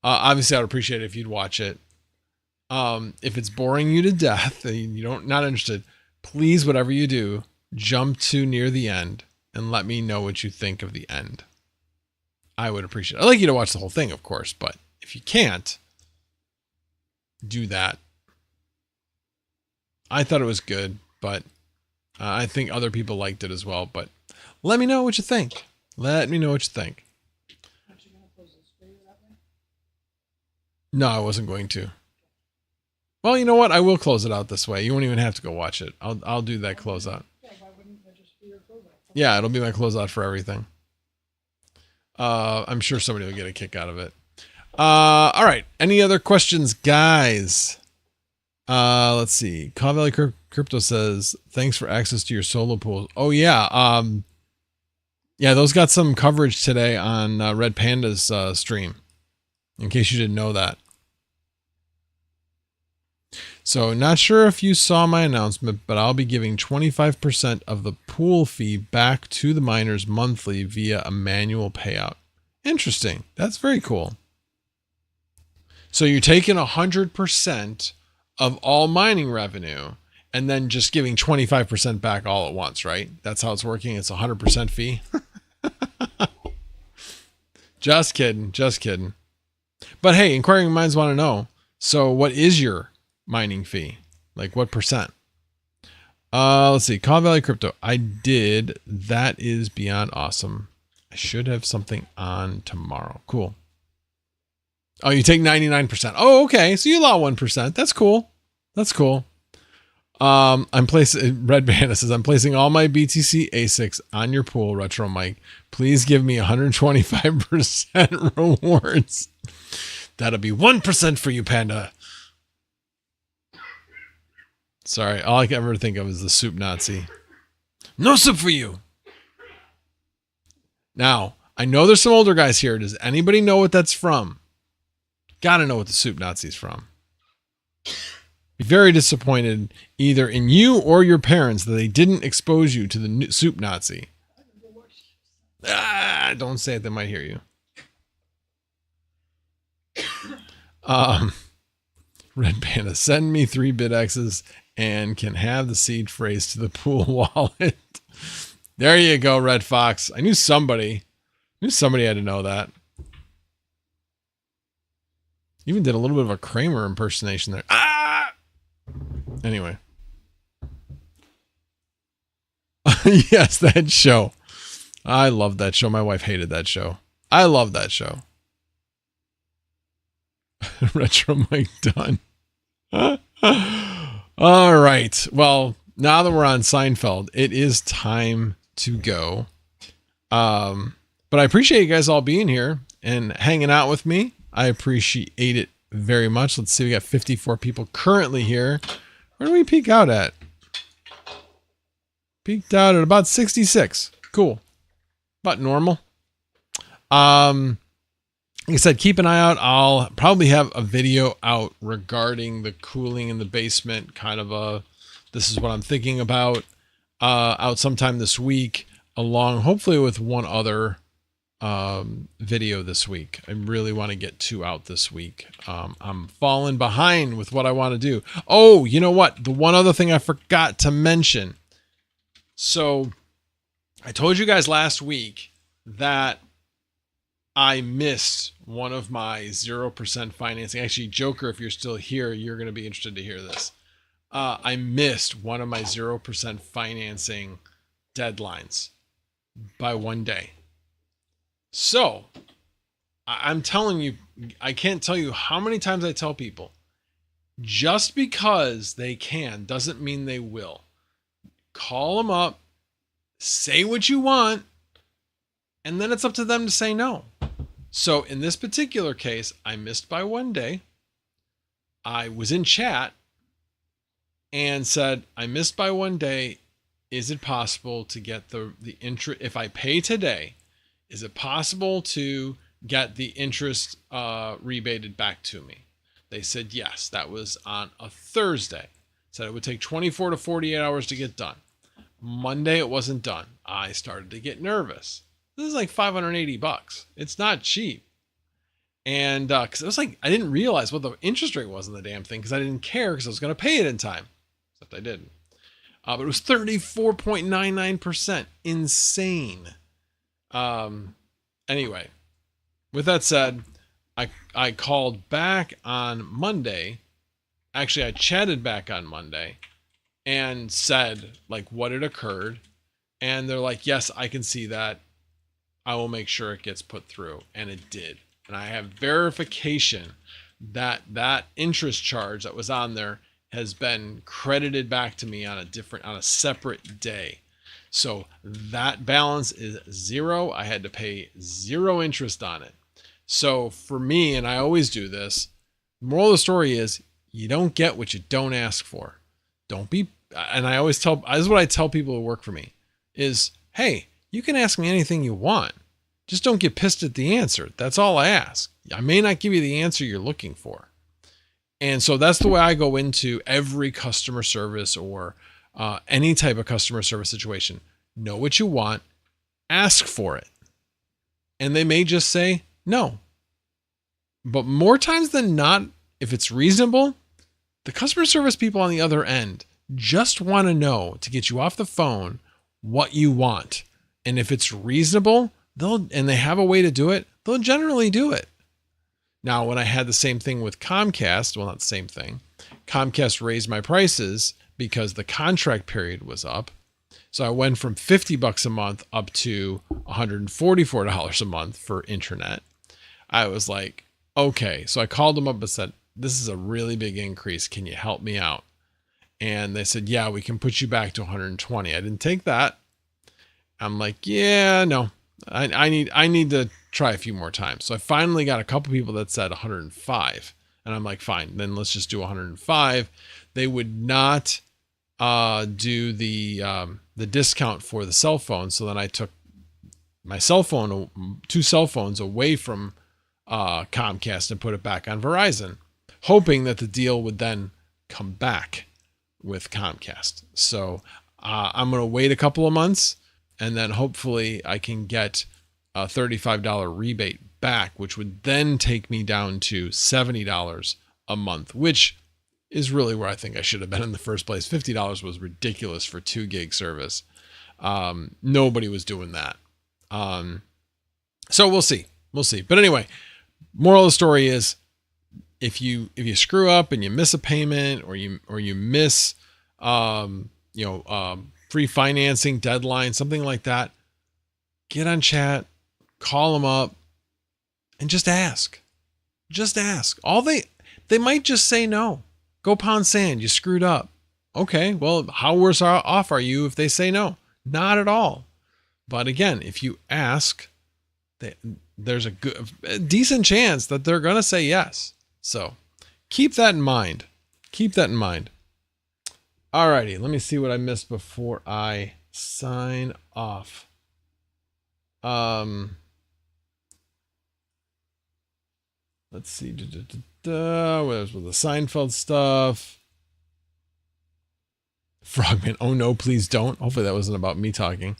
A: obviously I'd appreciate it if you'd watch it. If it's boring you to death and you don't, not interested, please, whatever you do, jump to near the end and let me know what you think of the end. I would appreciate it. I'd like you to watch the whole thing, of course, but if you can't, do that. I thought it was good, but I think other people liked it as well. But let me know what you think. Let me know what you think.
B: Aren't you going to close this video that way?
A: No, I wasn't going to. Well, you know what? I will close it out this way. You won't even have to go watch it. I'll do that closeout.
B: Yeah, why wouldn't that just be your closeout?
A: Yeah, it'll be my closeout for everything. I'm sure somebody will get a kick out of it. All right. Any other questions, guys? Let's see. Call Valley Crypto says, thanks for access to your solo pools. Oh yeah. Yeah, those got some coverage today on Red Panda's stream, in case you didn't know that. So not sure if you saw my announcement, but I'll be giving 25% of the pool fee back to the miners monthly via a manual payout. Interesting. That's very cool. So you're taking 100% of all mining revenue and then just giving 25% back all at once, right? That's how it's working. It's 100% fee. Just kidding. Just kidding. But hey, inquiring minds want to know. So what is your mining fee? Like what percent? Let's see. Call Valley Crypto. I did. That is beyond awesome. I should have something on tomorrow. Cool. Oh, you take 99%. Oh, okay. So you allow 1%. That's cool. That's cool. I'm placing, Red Bandit says, I'm placing all my BTC ASICs on your pool, Retro Mike. Please give me 125% rewards. That'll be 1% for you, Panda. Sorry, all I can ever think of is the soup Nazi. No soup for you. Now, I know there's some older guys here. Does anybody know what that's from? Gotta know what the soup Nazi's from. Be very disappointed either in you or your parents that they didn't expose you to the soup Nazi. Don't say it, they might hear you. Red Panda, send me 3-bit X's and can have the seed phrase to the pool wallet. There you go, Red Fox. I knew somebody had to know that. Even did a little bit of a Kramer impersonation there. Anyway. Yes, that show. I love that show. My wife hated that show. I love that show. Retro Mike done. All right. Well, now that we're on Seinfeld, it is time to go. But I appreciate you guys all being here and hanging out with me. I appreciate it very much. Let's see. We got 54 people currently here. Where do we peak out at? Peaked out at about 66. Cool. About normal. Like I said, keep an eye out. I'll probably have a video out regarding the cooling in the basement. Kind of this is what I'm thinking about. Out sometime this week, along hopefully with one other video this week. I really want to get 2 out this week. I'm falling behind with what I want to do. Oh, you know what? The one other thing I forgot to mention. So I told you guys last week that I missed one of my 0% financing. Actually, Joker, if you're still here, you're going to be interested to hear this. I missed one of my 0% financing deadlines by 1 day. So I'm telling you, I can't tell you how many times I tell people, just because they can doesn't mean they will. Call them up, say what you want, and then it's up to them to say no. So in this particular case, I missed by 1 day. I was in chat and said, I missed by 1 day. Is it possible to get the interest? If I pay today, is it possible to get the interest rebated back to me? They said yes. That was on a Thursday. Said it would take 24 to 48 hours to get done. Monday, it wasn't done. I started to get nervous. This is like $580. It's not cheap. And because it was like, I didn't realize what the interest rate was on the damn thing because I didn't care because I was going to pay it in time. Except I didn't. But it was 34.99%. Insane. Anyway, with that said, I called back on Monday. Actually, I chatted back on Monday and said like what had occurred. And they're like, yes, I can see that. I will make sure it gets put through. And it did. And I have verification that that interest charge that was on there has been credited back to me on a separate day. So that balance is 0. I had to pay 0 interest on it. So for me, and I always do this, the moral of the story is you don't get what you don't ask for. Don't be, and I always tell, this is what I tell people who work for me is, hey, you can ask me anything you want. Just don't get pissed at the answer. That's all I ask. I may not give you the answer you're looking for. And so that's the way I go into every customer service or any type of customer service situation. Know what you want, ask for it. And they may just say no. But more times than not, if it's reasonable, the customer service people on the other end just want to know to get you off the phone what you want. And if it's reasonable, and they have a way to do it, they'll generally do it. Now, when I had the same thing with Comcast, well, not the same thing, Comcast raised my prices because the contract period was up. So I went from $50 a month up to $144 a month for internet. I was like, okay. So I called them up and said, this is a really big increase. Can you help me out? And they said, yeah, we can put you back to 120. I didn't take that. I'm like, yeah, no, I need to try a few more times. So I finally got a couple people that said 105, and I'm like, fine, then let's just do 105. They would not do the discount for the cell phone. So then I took my cell phone, 2 cell phones away from Comcast and put it back on Verizon, hoping that the deal would then come back with Comcast. So I'm going to wait a couple of months, and then hopefully I can get a $35 rebate back, which would then take me down to $70 a month, which is really where I think I should have been in the first place. $50 was ridiculous for 2 gig service. Nobody was doing that. So we'll see. But anyway, moral of the story is if you screw up and you miss a payment or you miss, free financing deadline, something like that, get on chat, call them up, and just ask. Just ask. They might just say no. Go pound sand. You screwed up. Okay, well, how worse off are you if they say no? Not at all. But again, if you ask, there's a decent chance that they're going to say yes. So keep that in mind. Alrighty, let me see what I missed before I sign off. Let's see. What was the Seinfeld stuff? Frogman. Oh no, please don't. Hopefully that wasn't about me talking.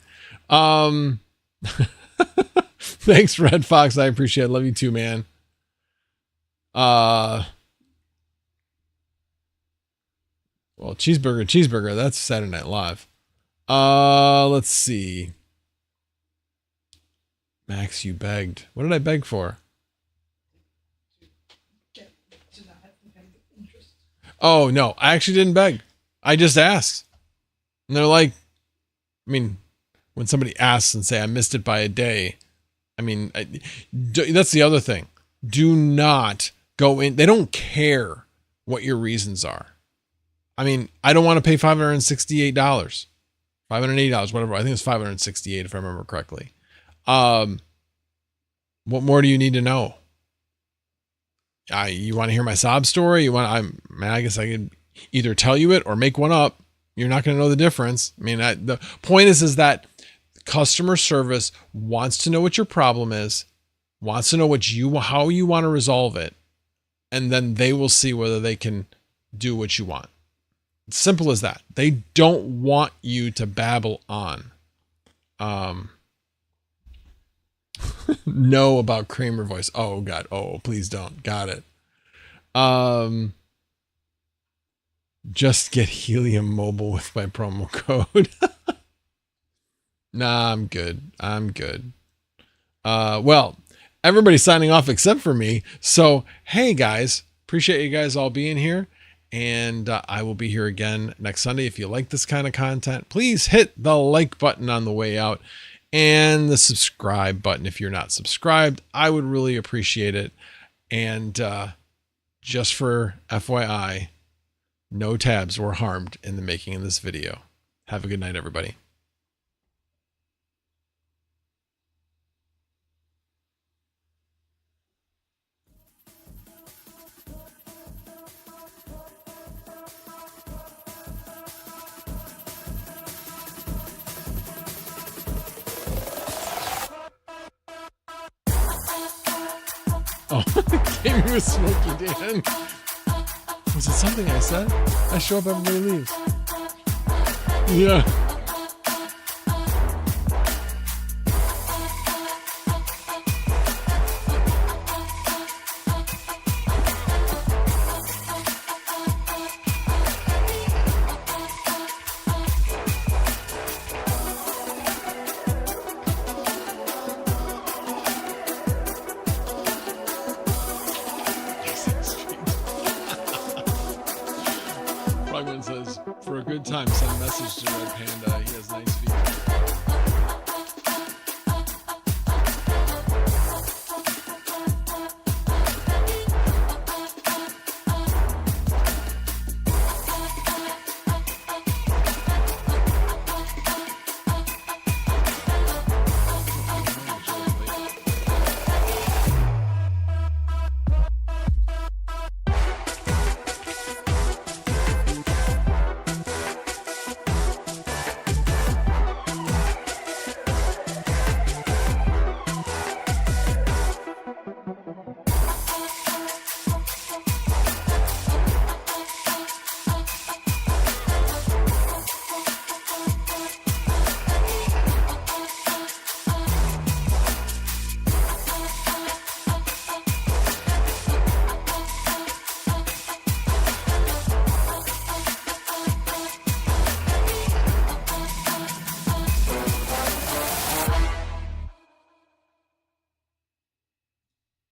A: Thanks, Red Fox. I appreciate it. Love you too, man. Well, cheeseburger. That's Saturday Night Live. Let's see. Max, you begged. What did I beg for?
B: To not have to pay the interest.
A: Oh, no. I actually didn't beg. I just asked. And they're like, I mean, when somebody asks and say, I missed it by a day, I mean, that's the other thing. Do not go in. They don't care what your reasons are. I mean, I don't want to pay $568, $580, whatever. I think it's $568 if I remember correctly. What more do you need to know? You want to hear my sob story? I guess I can either tell you it or make one up. You're not going to know the difference. I mean, the point is that customer service wants to know what your problem is, wants to know how you want to resolve it, and then they will see whether they can do what you want. It's simple as that. They don't want you to babble on. Know about Kramer voice. Oh God. Oh, please don't. Got it. Just get Helium Mobile with my promo code. Nah, I'm good. Well, everybody's signing off except for me. So, hey guys, appreciate you guys all being here. And I will be here again next Sunday. If you like this kind of content, please hit the like button on the way out and the subscribe button. If you're not subscribed, I would really appreciate it. And just for FYI, no tabs were harmed in the making of this video. Have a good night, everybody. Oh, Gaming with Smokey Dan. Was it something I said? I show up, everybody leaves. Yeah. Frogman says, for a good time, send a message to Red Panda.